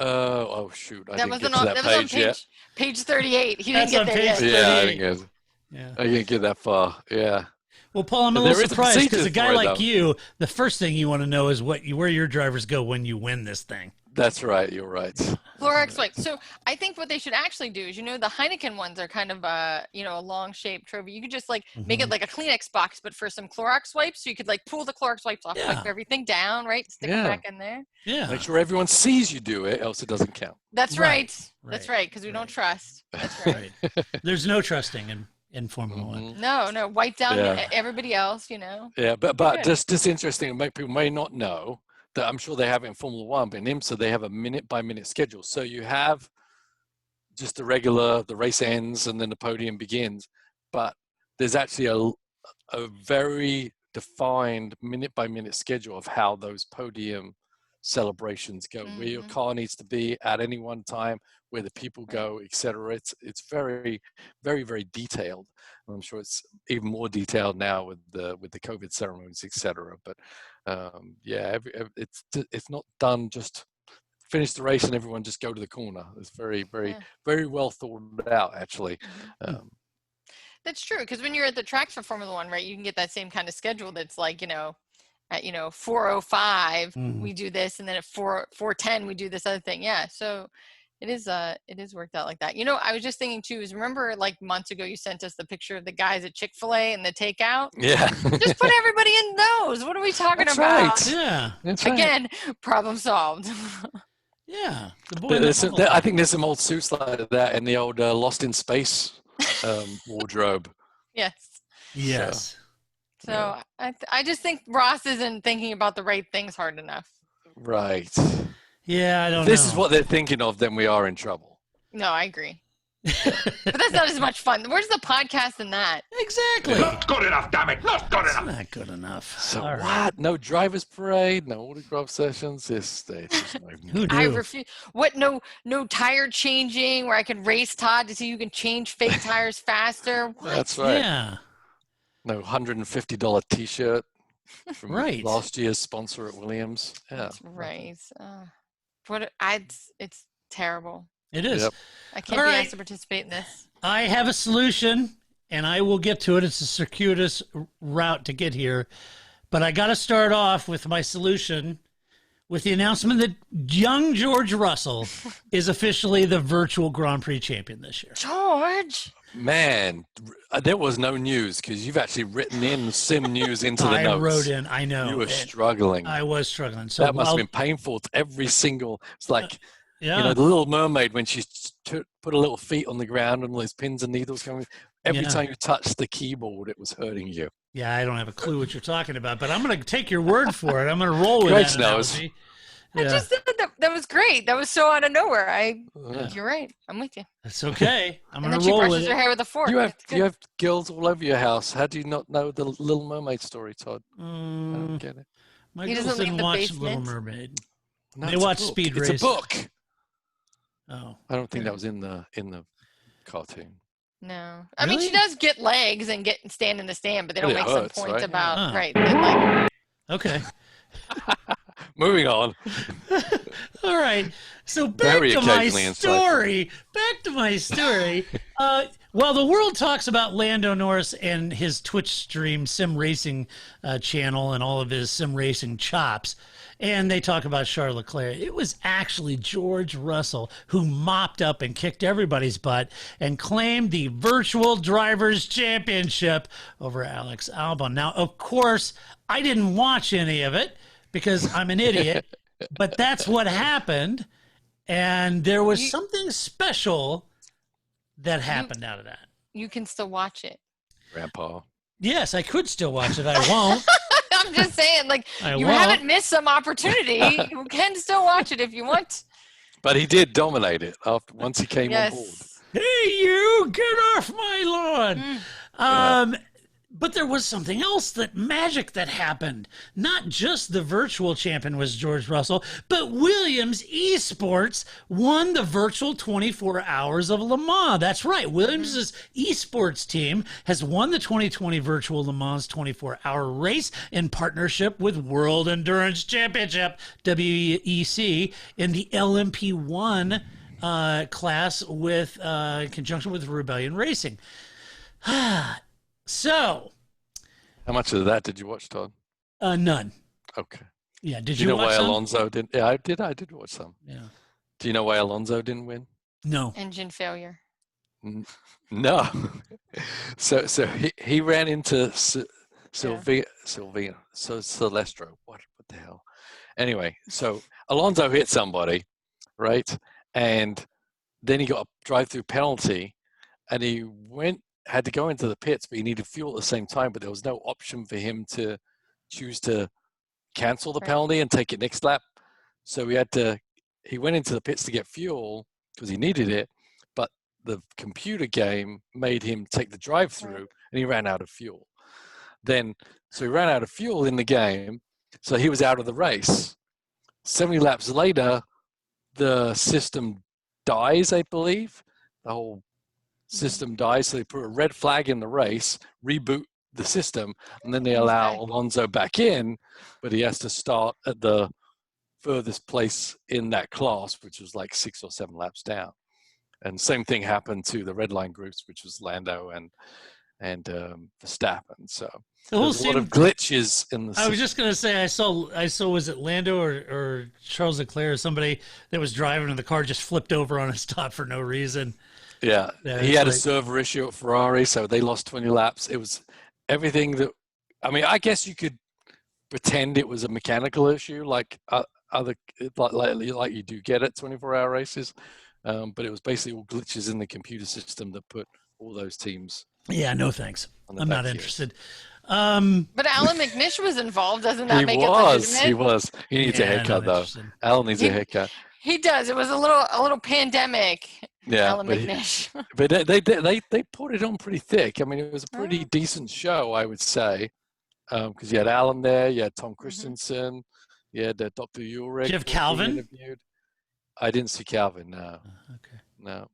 Oh shoot! I That didn't was get to that page yet. Page 38. He didn't get there yet. Yeah, I didn't get that far. Yeah. Well, Paul, I'm a little surprised because a guy like you, the first thing you want to know is where your drivers go when you win this thing. That's right. You're right. Clorox wipes. So I think what they should actually do is, the Heineken ones are kind of a long shaped trophy. You could just make it like a Kleenex box, but for some Clorox wipes. So you could pull the Clorox wipes off, wipe everything down, right? Stick it back in there. Yeah. Make sure everyone sees you do it, else it doesn't count. That's right. That's right. Because we don't trust. That's right. There's no trusting in Formula One. No. Wipe down everybody else. Yeah, but just interesting. People may not know that I'm sure they have it in Formula One, but in IMSA they have a minute-by-minute schedule. So you have just the race ends and then the podium begins, but there's actually a very defined minute-by-minute schedule of how those podium celebrations go, where your car needs to be at any one time, where the people go, etc. It's very, very, very detailed. I'm sure it's even more detailed now with the COVID ceremonies, etc. But it's not done just finish the race and everyone just go to the corner. It's very, very, very well thought out, actually. That's true, because when you're at the tracks for Formula One, right, you can get that same kind of schedule that's like, at 4:05 we do this, and then at 4:10 we do this other thing. Yeah, so it is worked out like that. I was just thinking too, is remember months ago you sent us the picture of the guys at Chick-fil-A and the takeout? Yeah. Just put everybody in those. What are we talking That's about? Right. Yeah. That's right. Again, problem solved. Yeah. I think there's some old suits like that in the old Lost in Space wardrobe. Yes. So I just think Ross isn't thinking about the right things hard enough. Right. Yeah, I don't know. If this is what they're thinking of, then we are in trouble. No, I agree. But that's not as much fun. Where's the podcast in that? Exactly. Not good enough, damn it. Not good enough. Not good enough. So what? No driver's parade, no autograph sessions. Who knew? I refuse. What? No tire changing where I can race Todd to see who can change fake tires faster. What? That's right. Yeah. No $150 T-shirt from right. last year's sponsor at Williams. Yeah. That's right. It's terrible. It is. Yep. I can't be asked to participate in this. I have a solution, and I will get to it. It's a circuitous route to get here. But I got to start off with my solution with the announcement that young George Russell is officially the virtual Grand Prix champion this year. George! Man, there was no news because you've actually written in sim news into the notes. I wrote in, I know. You were struggling. I was struggling. So that must have been painful to every single, it's like, yeah. The Little Mermaid when she put her little feet on the ground and all those pins and needles coming. Every time you touched the keyboard, it was hurting you. Yeah, I don't have a clue what you're talking about, but I'm going to take your word for it. I'm going to roll with that analogy. I just said that was great. That was so out of nowhere. You're right. I'm with you. That's okay. I'm going to roll with it. And then she brushes her hair with a fork. You have girls all over your house. How do you not know the Little Mermaid story, Todd? I don't get it. My girls didn't watch Little Mermaid. No, they watched Speed Racer. It's a book. Oh. I don't think that was in the cartoon. No. I mean, she does get legs and stand in the stand, but they don't make hurts, some point about, right. Okay. Moving on. All right. So back to my story. While the world talks about Lando Norris and his Twitch stream sim racing channel and all of his sim racing chops, and they talk about Charles Leclerc, it was actually George Russell who mopped up and kicked everybody's butt and claimed the virtual drivers championship over Alex Albon. Now, of course, I didn't watch any of it because I'm an idiot, but that's what happened. And there was something special that happened out of that. You can still watch it. Grandpa. Yes, I could still watch it. I won't. I'm just saying, like, I you won't. haven't missed some opportunity. You can still watch it if you want. But he did dominate it once he came on board. Yes. Hey, you, get off my lawn. But there was something else magic that happened. Not just the virtual champion was George Russell, but Williams Esports won the virtual 24 hours of Le Mans. That's right. Williams' esports team has won the 2020 virtual Le Mans 24-hour race in partnership with World Endurance Championship, WEC, in the LMP1 class with in conjunction with Rebellion Racing. So, how much of that did you watch, Todd? None. Okay. Yeah, did Do you know watch why some? Alonso didn't? Yeah, I did watch some. Yeah. Do you know why Alonso didn't win? No. Engine failure. No. so he ran into Silvestro. What the hell? Anyway, so Alonso hit somebody, right? And then he got a drive-through penalty, and he had to go into the pits, but he needed fuel at the same time, but there was no option for him to choose to cancel the penalty and take it next lap. So he went into the pits to get fuel because he needed it, but the computer game made him take the drive-through, and he ran out of fuel. So he ran out of fuel in the game, so he was out of the race. 70 laps later, the system dies, I believe. The whole system dies, so they put a red flag in the race, reboot the system, and then they allow Alonso back in, but he has to start at the furthest place in that class, which was like 6 or 7 laps down. And same thing happened to the red line groups, which was Lando and Verstappen. So there's a lot of glitches in the system. I was just going to say, I saw was it Lando or Charles Leclerc or somebody that was driving and the car just flipped over on a stop for no reason. Yeah, he had a server issue at Ferrari, so they lost 20 laps. It was everything that, I mean, I guess you could pretend it was a mechanical issue, like you do get at 24-hour races, but it was basically all glitches in the computer system that put all those teams. Yeah, no thanks. I'm not interested. But Alan McNish was involved. Doesn't that make it legitimate? He was. He needs a haircut, though. Alan needs a haircut. He does. It was a little pandemic. Yeah, Alan McNish. But they put it on pretty thick. I mean, it was a pretty decent show, I would say, because you had Alan there, you had Tom Christensen, you had Dr. Ulrich. Did you have Calvin? Interviewed. I didn't see Calvin. No. Okay. No.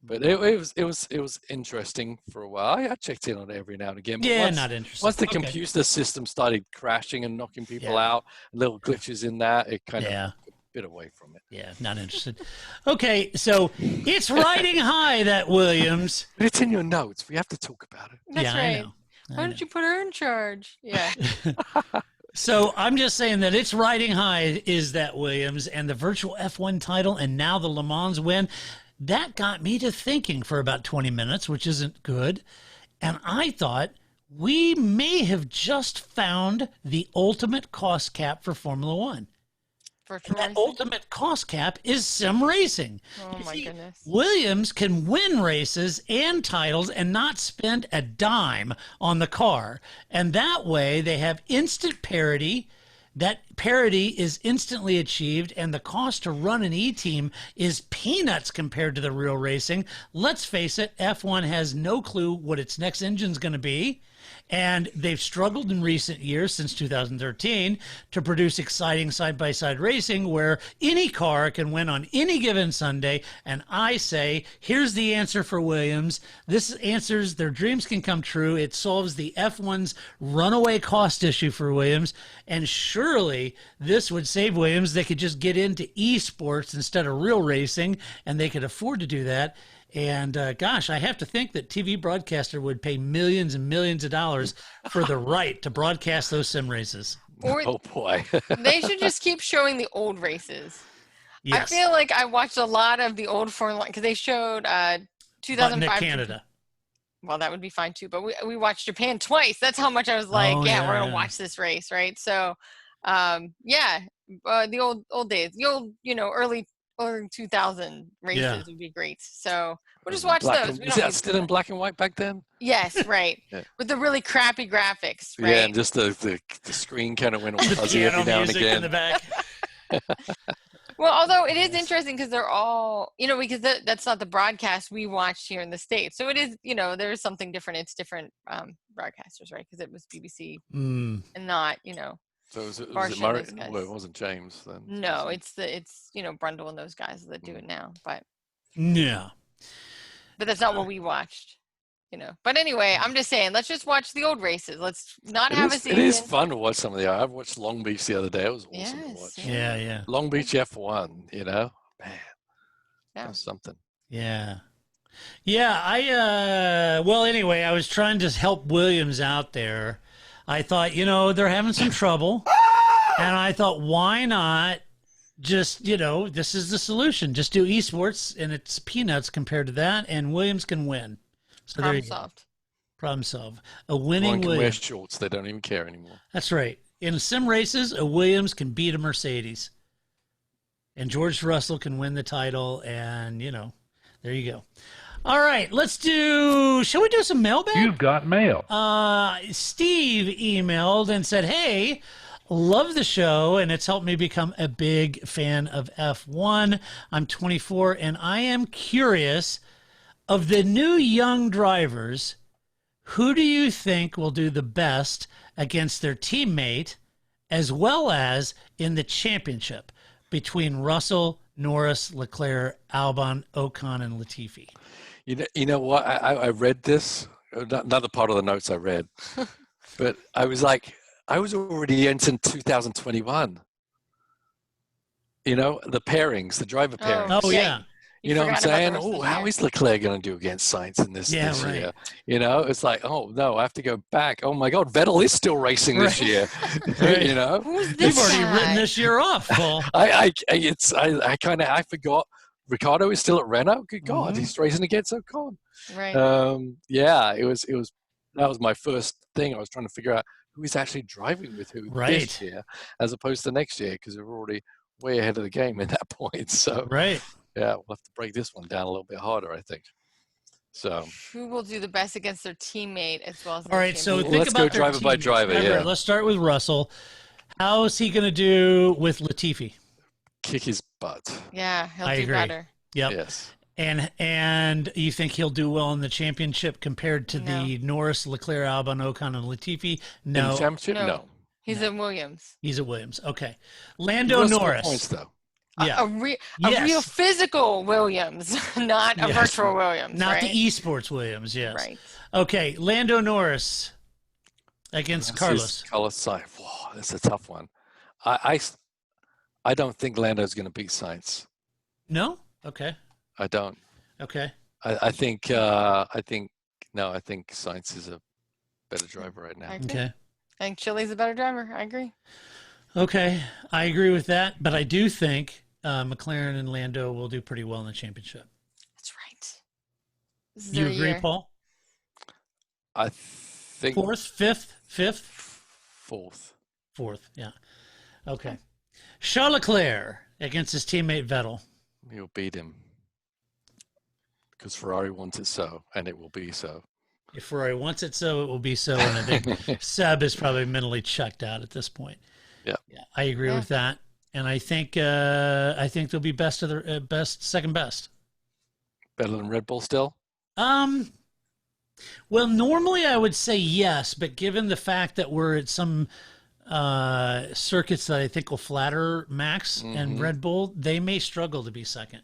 But it was interesting for a while. I checked in on it every now and again. But not interested. Once the computer system started crashing and knocking people out, little glitches in that, it kind of bit away from it. Yeah, not interested. Okay, so it's riding high, that Williams. But it's in your notes. We have to talk about it. That's right. I know. Why don't you put her in charge? Yeah. So I'm just saying that it's riding high is that Williams, and the virtual F1 title and now the Le Mans win. That got me to thinking for about 20 minutes, which isn't good. And I thought we may have just found the ultimate cost cap for Formula One. That ultimate cost cap is sim racing. Oh, my goodness. Williams can win races and titles and not spend a dime on the car. And that way they have instant parity. That parity is instantly achieved, and the cost to run an E-team is peanuts compared to the real racing. Let's face it, F1 has no clue what its next engine's going to be. And they've struggled in recent years, since 2013, to produce exciting side-by-side racing where any car can win on any given Sunday. And I say, here's the answer for Williams. This answers their dreams can come true. It solves the F1's runaway cost issue for Williams. And surely this would save Williams. They could just get into esports instead of real racing, and they could afford to do that. And gosh, I have to think that TV broadcaster would pay millions and millions of dollars for the right to broadcast those sim races. Or oh boy. They should just keep showing the old races. Yes. I feel like I watched a lot of the old Formula because they showed 2005 Canada. Well, that would be fine too. But we watched Japan twice. That's how much I was like, we're gonna watch this race, right? So, the old days, the old early or 2000 races Yeah. would be great. So we'll just watch those. We Is don't that need still in black and white back then? Yes, right. Yeah. With the really crappy graphics, right? Yeah, and just the screen kind of went all fuzzy Piano every now and music in the again. back. Well, although it is interesting because they're all, because that's not the broadcast we watched here in the States. So it is, there is something different. It's different broadcasters, right? Because it was BBC and not, So was it Marshall Murray? and those guys. Well, it wasn't James then. No, it's Brundle and those guys that do it now. But Yeah. that's not what we watched, But anyway, I'm just saying, let's just watch the old races. Let's not have a season. It is fun to watch some of the. I watched Long Beach the other day. It was awesome to watch. Yeah. Long Beach F1, man, that's something. Yeah. Yeah, well, anyway, I was trying to help Williams out there. I thought, they're having some trouble. And I thought, why not just, this is the solution. Just do esports, and it's peanuts compared to that, and Williams can win. So Problem solved. Problem solved. A winning One can wear Williams. shorts. They don't even care anymore. That's right. In sim races, a Williams can beat a Mercedes. And George Russell can win the title, and, there you go. All right, shall we do some mailbag? You've got mail. Steve emailed and said, hey, love the show, and it's helped me become a big fan of F1. I'm 24, and I am curious, of the new young drivers, who do you think will do the best against their teammate, as well as in the championship between Russell, Norris, Leclerc, Albon, Ocon, and Latifi? You know what? I read this. Another part of the notes I read, but I was like, I was already into 2021. The pairings, the driver pairings. Oh yeah. You know what I'm forgot about saying? the rest of Oh, the how year. is Leclerc going to do against Sainz in this Yeah, right. year? It's like, oh no, I have to go back. Oh my God, Vettel is still racing this year. Right. Who's You've this already guy? written this year off, Paul. I forgot. Ricardo is still at Renault. Good God, Mhm. he's racing against Ocon. Right. It was that was my first thing. I was trying to figure out who is actually driving with who Right. this year, as opposed to next year, because we're already way ahead of the game at that point. So Right. yeah, we'll have to break this one down a little bit harder, I think. So Who will do the best against their teammate as well as All right, so championship? think let's about go their driver by teammates. driver, All right, yeah. let's start with Russell. How is he going to do with Latifi? kick his butt. Yeah, he'll I do agree. better. Yep. Yes. And you think he'll do well in the championship compared to No. the Norris, Leclerc, Albon, Ocon, and Latifi? In No, the championship, No. no. He's in Williams. he's at Williams. Okay. He Lando will score Norris. points though. Yeah. A real Yes. physical Williams, not a Yes. virtual Williams. Not right? the esports Williams, yes. Right. Okay, Lando Norris against Carlos. Carlos Sainz. Whoa, that's a tough one. I don't think Lando's going to beat Sainz. No? Okay. I don't. Okay. I think Sainz is a better driver right now. I agree. Okay. I think Chili's a better driver. I agree. Okay. I agree with that, but I do think McLaren and Lando will do pretty well in the championship. That's right. This is You their agree, year. Paul? I think Fourth, fifth? fourth. Fourth, yeah. Okay. Charles Leclerc against his teammate Vettel. He'll beat him because Ferrari wants it so, and it will be so. If Ferrari wants it so, it will be so. And I think Seb is probably mentally checked out at this point. Yeah. I agree Yeah. with that. And I think they'll be best of the second best. Better than Red Bull still. Well, normally I would say yes, but given the fact that we're at some circuits that I think will flatter Max and Mhm. Red Bull, they may struggle to be second.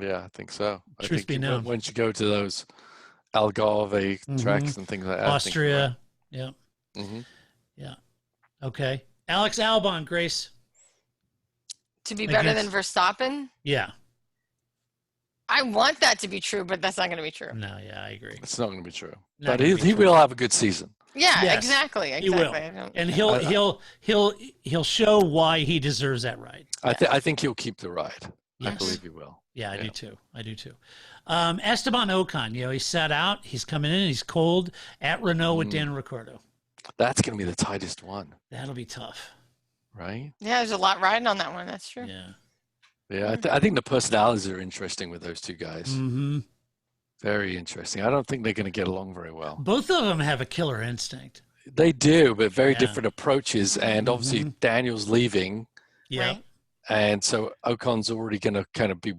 Yeah, I think so. I Truth think be known. once you go to those Algarve tracks and things like that, Austria, yeah. Mm-hmm. Yeah. Okay. Alex Albon, Grace. To be better than Against- Verstappen? Yeah. I want that to be true, but that's not going to be true. No, yeah, I agree. It's not going to be true, Not but gonna he be will have a good season. Yeah, Yes, exactly. He will. I don't- And he'll show why he deserves that ride. I think he'll keep the ride. I Yes. believe he will. Yeah, I Yeah. do too. I do too. Esteban Ocon, he sat out. He's coming in. He's cold at Renault with Dan Ricciardo. That's going to be the tightest one, That'll be tough. right? Yeah, there's a lot riding on that one. That's true. Yeah. Yeah, I think the personalities are interesting with those two guys. Mm-hmm. Very interesting. I don't think they're going to get along very well. Both of them have a killer instinct. They do, but very Yeah. different approaches. And obviously, Daniel's leaving, Yeah. Right. and so Ocon's already going to kind of feel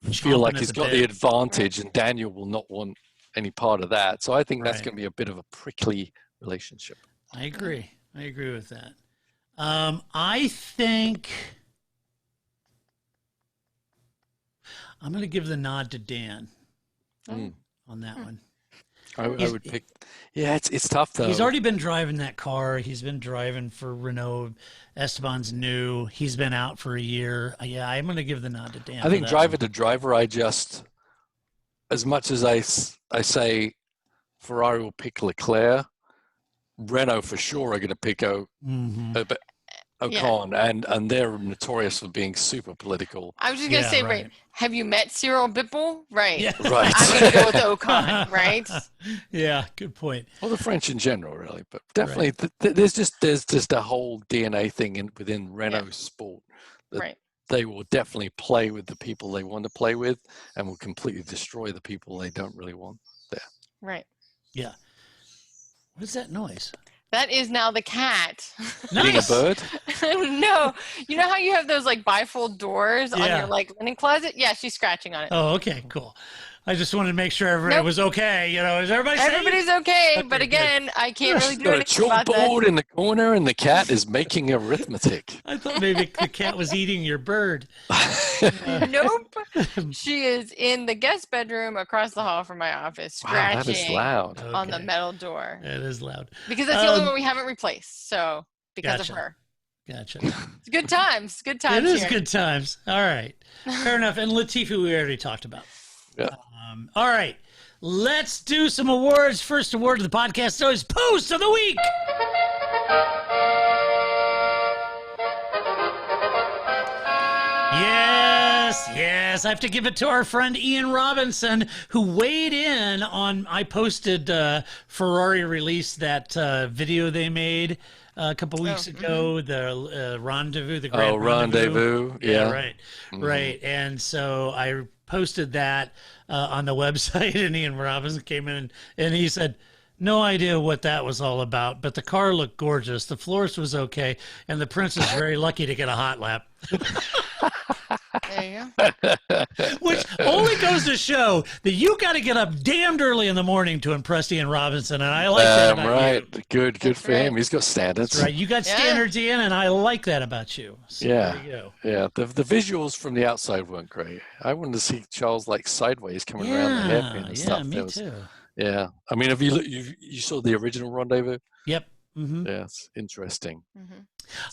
Chomping like at he's the got bit. the advantage, and Daniel will not want any part of that. So I think that's Right. going to be a bit of a prickly relationship. I agree. I agree with that. I think I'm going to give the nod to Dan Mm. on that one. I would pick. Yeah, it's tough though. He's already been driving that car. He's been driving for Renault. Esteban's new. He's been out for a year. Yeah, I'm going to give the nod to Dan. I for think that driver one. to driver, as much as I say Ferrari will pick Leclerc, Renault for sure are going to pick Ocon, and they're notorious for being super political. I was just gonna say, right? Have you met Cyril Bippel? Right. Yeah. Right. I'm gonna go with Ocon. Right. Yeah, good point. Well, the French in general, really, but definitely there's just a whole DNA thing within Renault sport that Right. they will definitely play with the people they want to play with, and will completely destroy the people they don't really want there. Right. Yeah. What is that noise? That is now the cat. Eating a bird. No, you know how you have those like bifold doors on Yeah. your like linen closet? Yeah, she's scratching on it. Oh, okay, cool. I just wanted to make sure everybody Nope. was okay. You know, is everybody safe? Everybody's okay, Okay, but good. again, I can't really She's do got a anything about that. chalkboard in the corner, and the cat is making arithmetic. I thought maybe the cat was eating your bird. Nope. She is in the guest bedroom across the hall from my office, Wow, that is scratching loud. on the Okay. metal door. That is loud. Because that's the only one we haven't replaced. So because Gotcha. of her. Gotcha. It's good times. Good times. It is here. good times. All right. Fair enough. And Latifi, we already talked about. Yeah. All right. Let's do some awards. First award of the podcast is Post of the Week. Yes. I have to give it to our friend Ian Robinson, who weighed in on. I posted Ferrari released that video they made a couple weeks ago, the rendezvous, the grand rendezvous. Yeah. Right. Right. And so I posted that on the website, and Ian Robinson came in and he said, no idea what that was all about, but the car looked gorgeous. The florist was okay, and the prince is very lucky to get a hot lap. There you go. Which only goes to show that you got to get up damned early in the morning to impress Ian Robinson, and I like that about right. you. Good for him. He's got standards. That's right. You got standards, Ian, and I like that about you. So there you go. Yeah. The visuals from the outside weren't great. I wanted to see Charles like sideways coming around the hairpin and stuff. me too. Yeah. I mean, have you saw the original rendezvous? Yep. Mm-hmm. Yeah, it's interesting.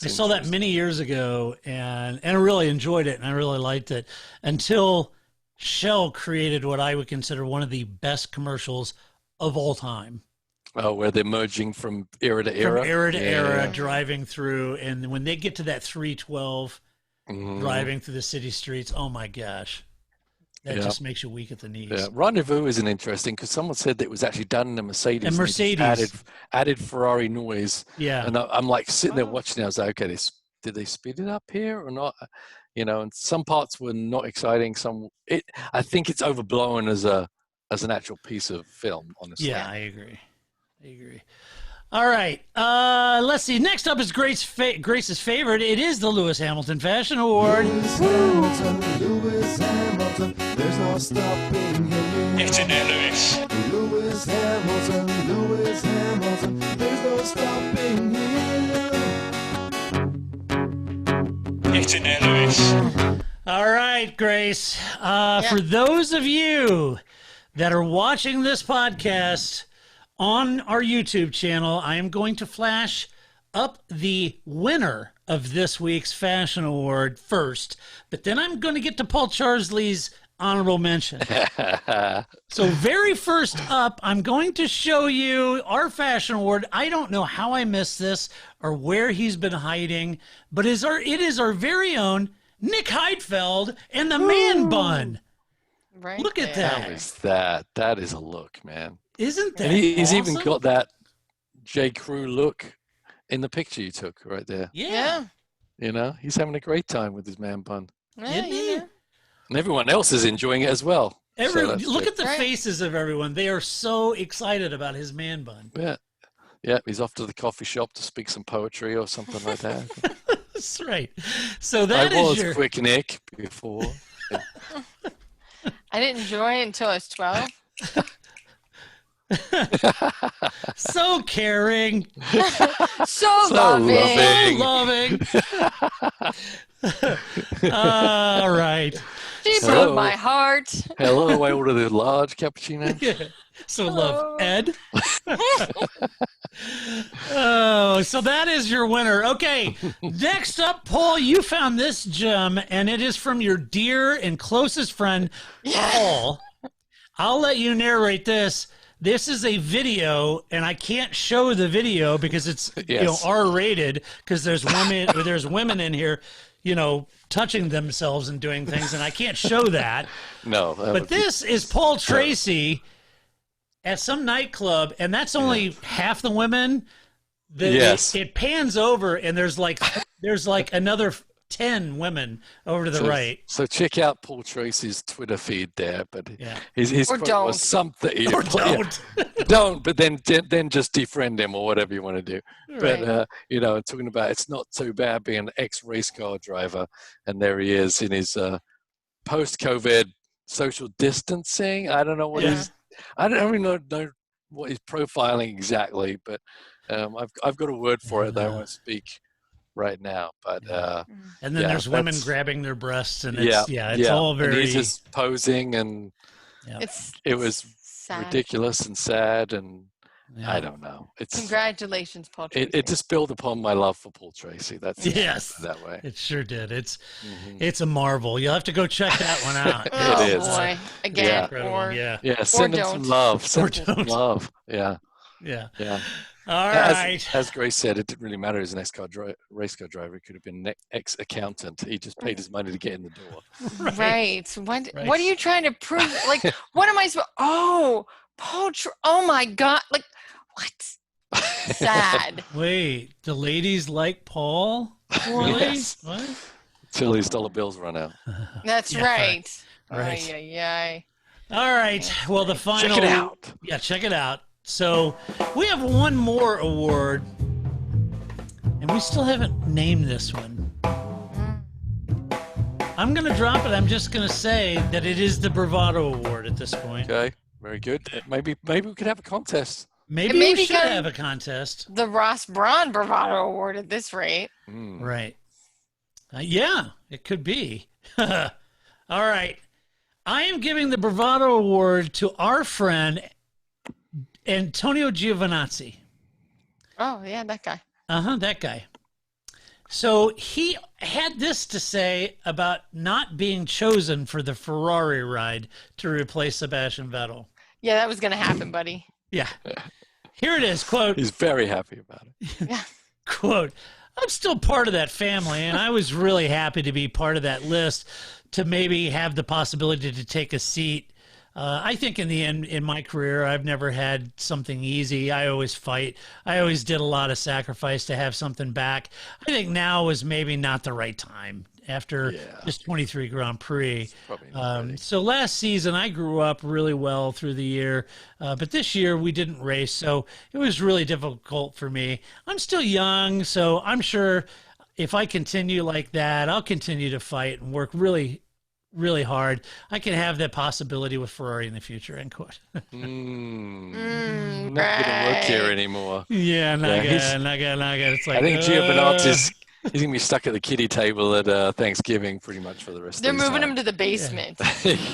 I saw that many years ago, and I really enjoyed it, and I really liked it until Shell created what I would consider one of the best commercials of all time. Oh, where they're merging from era to era? From era to era, driving through, and when they get to that 312, driving through the city streets, oh my gosh. That just makes you weak at the knees. Yeah, Rendezvous isn't interesting because someone said that it was actually done in a Mercedes. And Mercedes. They just added Ferrari noise. Yeah. And I'm like sitting there watching it. I was like, okay, did they speed it up here or not? You know, and some parts were not exciting. I think it's overblown as an actual piece of film, honestly. Yeah, I agree. All right. Let's see. Next up is Grace's favorite. It is the Lewis Hamilton Fashion Award. Lewis Hamilton, there's no stopping him. Get in there, Lewis. Lewis Hamilton, there's no stopping him. Get in there, Lewis. All right, Grace. For those of you that are watching this podcast on our YouTube channel, I am going to flash up the winner of this week's Fashion Award first, but then I'm going to get to Paul Charsley's honorable mention. So very first up, I'm going to show you our Fashion Award. I don't know how I missed this or where he's been hiding, but it is our very own Nick Heidfeld and the man bun. Right. Look at there. that. That is a look, man. Isn't that And he's awesome? even got that J. Crew look in the picture you took right there. Yeah. You know, he's having a great time with his man bun. Isn't he? And everyone else is enjoying it as well. Look at the faces of everyone. They are so excited about his man bun. Yeah. Yeah, he's off to the coffee shop to speak some poetry or something like that. That's right. So that I was your... Quick Nick before. Yeah. I didn't enjoy it until I was 12. So caring. So loving. So loving. All right. She broke my heart. Hello, I ordered a large cappuccino. Yeah. So love, Ed. Oh, so that is your winner. Okay, next up, Paul, you found this gem, and it is from your dear and closest friend, Paul. I'll let you narrate this. This is a video, and I can't show the video because it's R-rated, because there's women in here, touching themselves and doing things, and I can't show that. No. But this is Paul Tracy at some nightclub, and that's only half the women. It pans over, and there's like another 10 women over to the right. So check out Paul Tracy's Twitter feed there, but his or quote don't. was something. Or don't. Don't, but then just defriend him or whatever you want to do. Right. But talking about it's not too bad being an ex-race car driver, and there he is in his post-COVID social distancing. I don't know what I don't even know what he's profiling exactly, but I've got a word for it that I won't speak right now. But and then there's women grabbing their breasts, and it's all very. And he's just posing, and it was sad. ridiculous and sad, and I don't know. Congratulations, Paul Tracy. It just built upon my love for Paul Tracy. That's that way. It sure did. It's a marvel. You'll have to go check that one out. It is. Boy. Again. Send him some love. Send him some love. Yeah. All right. As Grace said, it didn't really matter as an race car driver. He could have been an ex-accountant. He just paid his money to get in the door. Right. What are you trying to prove? Like, what am I supposed? Oh, Paul. Oh my God. Like, what? Sad. Wait, the ladies like Paul? Really? Yes. What? Till these dollar bills run out. That's right. Right. Ay. All right. Well, the final. Check it out. Yeah, check it out. So we have one more award, and we still haven't named this one. I'm going to drop it. I'm just going to say that it is the Bravado Award at this point. Okay, very good. Maybe we could have a contest. Maybe we should have a contest. The Ross Braun Bravado Award at this rate. Right. Yeah, it could be. All right. I am giving the Bravado Award to our friend Antonio Giovinazzi. Oh, yeah, that guy. That guy. So he had this to say about not being chosen for the Ferrari ride to replace Sebastian Vettel. Yeah, that was going to happen, buddy. Yeah. Here it is, quote. He's very happy about it. Yeah. Quote, I'm still part of that family, and I was really happy to be part of that list to maybe have the possibility to take a seat. I think in the end, in my career, I've never had something easy. I always fight. I always did a lot of sacrifice to have something back. I think now is maybe not the right time after this 23 Grand Prix. So last season, I grew up really well through the year, but this year we didn't race, so it was really difficult for me. I'm still young, so I'm sure if I continue like that, I'll continue to fight and work really hard. I can have that possibility with Ferrari in the future, end quote. Not going to work here anymore. Yeah, not good. It's like, I think Giovinazzi's he's going to be stuck at the kiddie table at Thanksgiving pretty much for the rest of the time. They're moving him to the basement.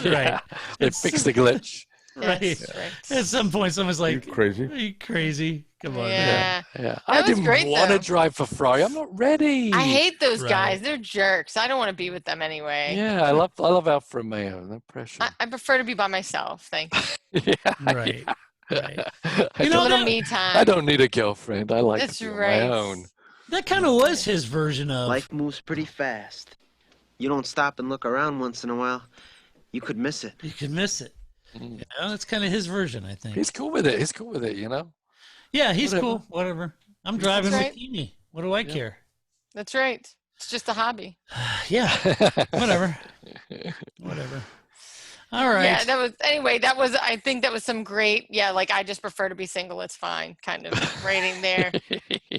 Right. They fixed the glitch. Right. At some point, someone's like, Are Are you crazy? Come on. Yeah. I didn't want to drive for Ferrari. I'm not ready. I hate those guys. They're jerks. I don't want to be with them anyway. Yeah, I love Alfa Romeo. No pressure. I prefer to be by myself. Thank you. Right. Little me time. I don't need a girlfriend. I like to be on my own. That kind of was his version of... Life moves pretty fast. You don't stop and look around once in a while, you could miss it. You could miss it. That's kind of his version, I think. He's cool with it. Yeah, he's cool. Whatever. I'm driving with Amy. What do I care? That's right. It's just a hobby. Yeah. Whatever. Whatever. All right. Yeah, that was I think that was some great, like I just prefer to be single, it's fine kind of rating there.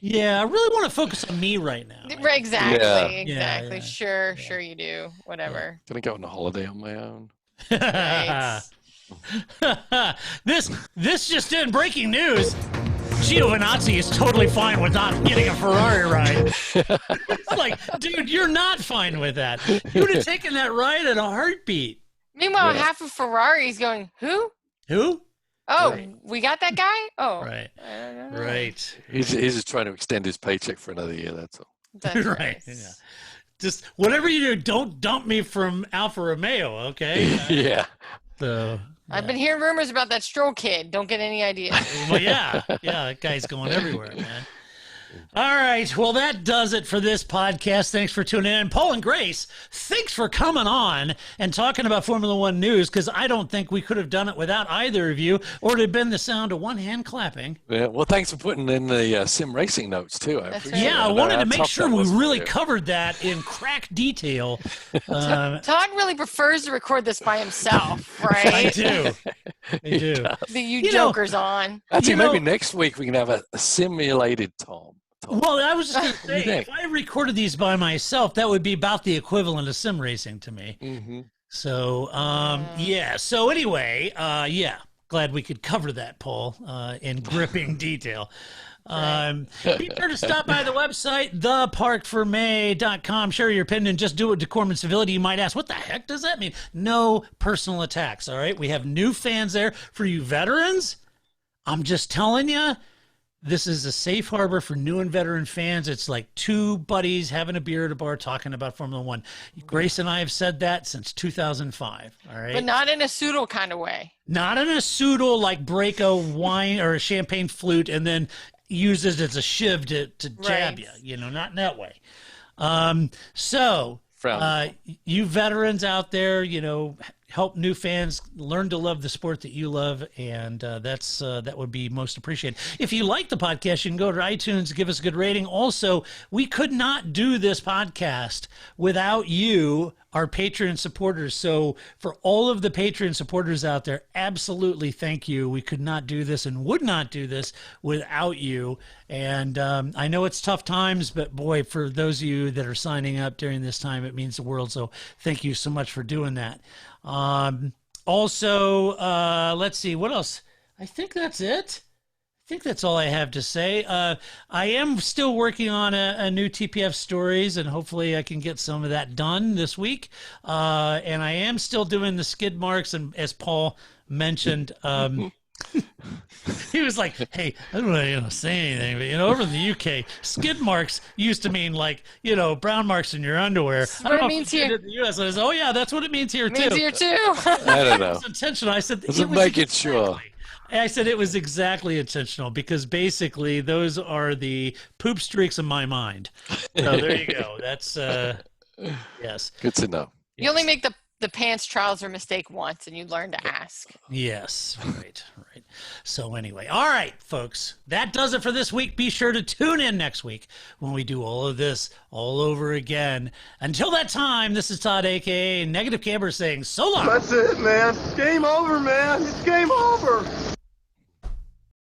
Yeah, I really want to focus on me right now. Exactly. Yeah. Sure you do. Whatever. Gonna go on a holiday on my own. Right. This just in, breaking news. Giovinazzi is totally fine with not getting a Ferrari ride. It's like, dude, you're not fine with that. You would have taken that ride at a heartbeat. Meanwhile, half of Ferrari's going, who? Who? Oh, Right. we got that guy? Oh. Right. I don't know. Right. He's just trying to extend his paycheck for another year. That's all. That's Right. Yeah. Just whatever you do, don't dump me from Alfa Romeo, okay? Yeah. So, I've been hearing rumors about that Stroll kid. Don't get any ideas. well, yeah, that guy's going everywhere, man. All right, well, that does it for this podcast. Thanks for tuning in. Paul and Grace, thanks for coming on and talking about Formula One news, because I don't think we could have done it without either of you, or it would have been the sound of one hand clapping. Yeah. Well, thanks for putting in the sim racing notes too. I appreciate it. Yeah, I know wanted how to make tough sure that we was for really you. covered that in crack detail. Todd really prefers to record this by himself, I right? do. I do. You jokers on. Actually, You know- maybe next week we can have a simulated Tom. Well, I was just going to say, Yeah. if I recorded these by myself, that would be about the equivalent of sim racing to me. Mm-hmm. So, yeah. So anyway, yeah, glad we could cover that, Paul, in gripping detail. Be sure to stop by the website, theparcfermé.com. Share your opinion. Just do it with decorum and civility. You might ask, what the heck does that mean? No personal attacks, all right? We have new fans there. For you veterans, I'm just telling you, this is a safe harbor for new and veteran fans. It's like two buddies having a beer at a bar talking about Formula One. Grace and I have said that since 2005, all right? But not in a pseudo kind of way. Not in a pseudo, like break a wine or a champagne flute and then use it as a shiv to jab Right. you, not in that way. So, Frowned you veterans out there, help new fans learn to love the sport that you love, and that would be most appreciated. If you like the podcast, you can go to iTunes, give us a good rating. Also, we could not do this podcast without you, our Patreon supporters. So for all of the Patreon supporters out there, absolutely thank you. We could not do this and would not do this without you. And I know it's tough times, but boy, for those of you that are signing up during this time, it means the world. So thank you so much for doing that. Also, let's see, what else? I think that's it. I think that's all I have to say. I am still working on a new TPF stories, and hopefully I can get some of that done this week. And I am still doing the skid marks, and as Paul mentioned, he was like, hey, I don't want to say anything, but over in the UK, skid marks used to mean like, brown marks in your underwear. That's what it means here. In the US, I was, oh yeah, that's what it means here It means too. here too. I don't know. It was intentional. I said, Just make it sure. I said it was exactly intentional, because basically those are the poop streaks in my mind. So there you go. That's yes. Good to know. You only make the pants trouser mistake once, and you learn to ask. Yes, right. So anyway, all right, folks, that does it for this week. Be sure to tune in next week when we do all of this all over again. Until that time, this is Todd, aka Negative Camber, saying so long. That's it, man. It's game over, man. It's game over.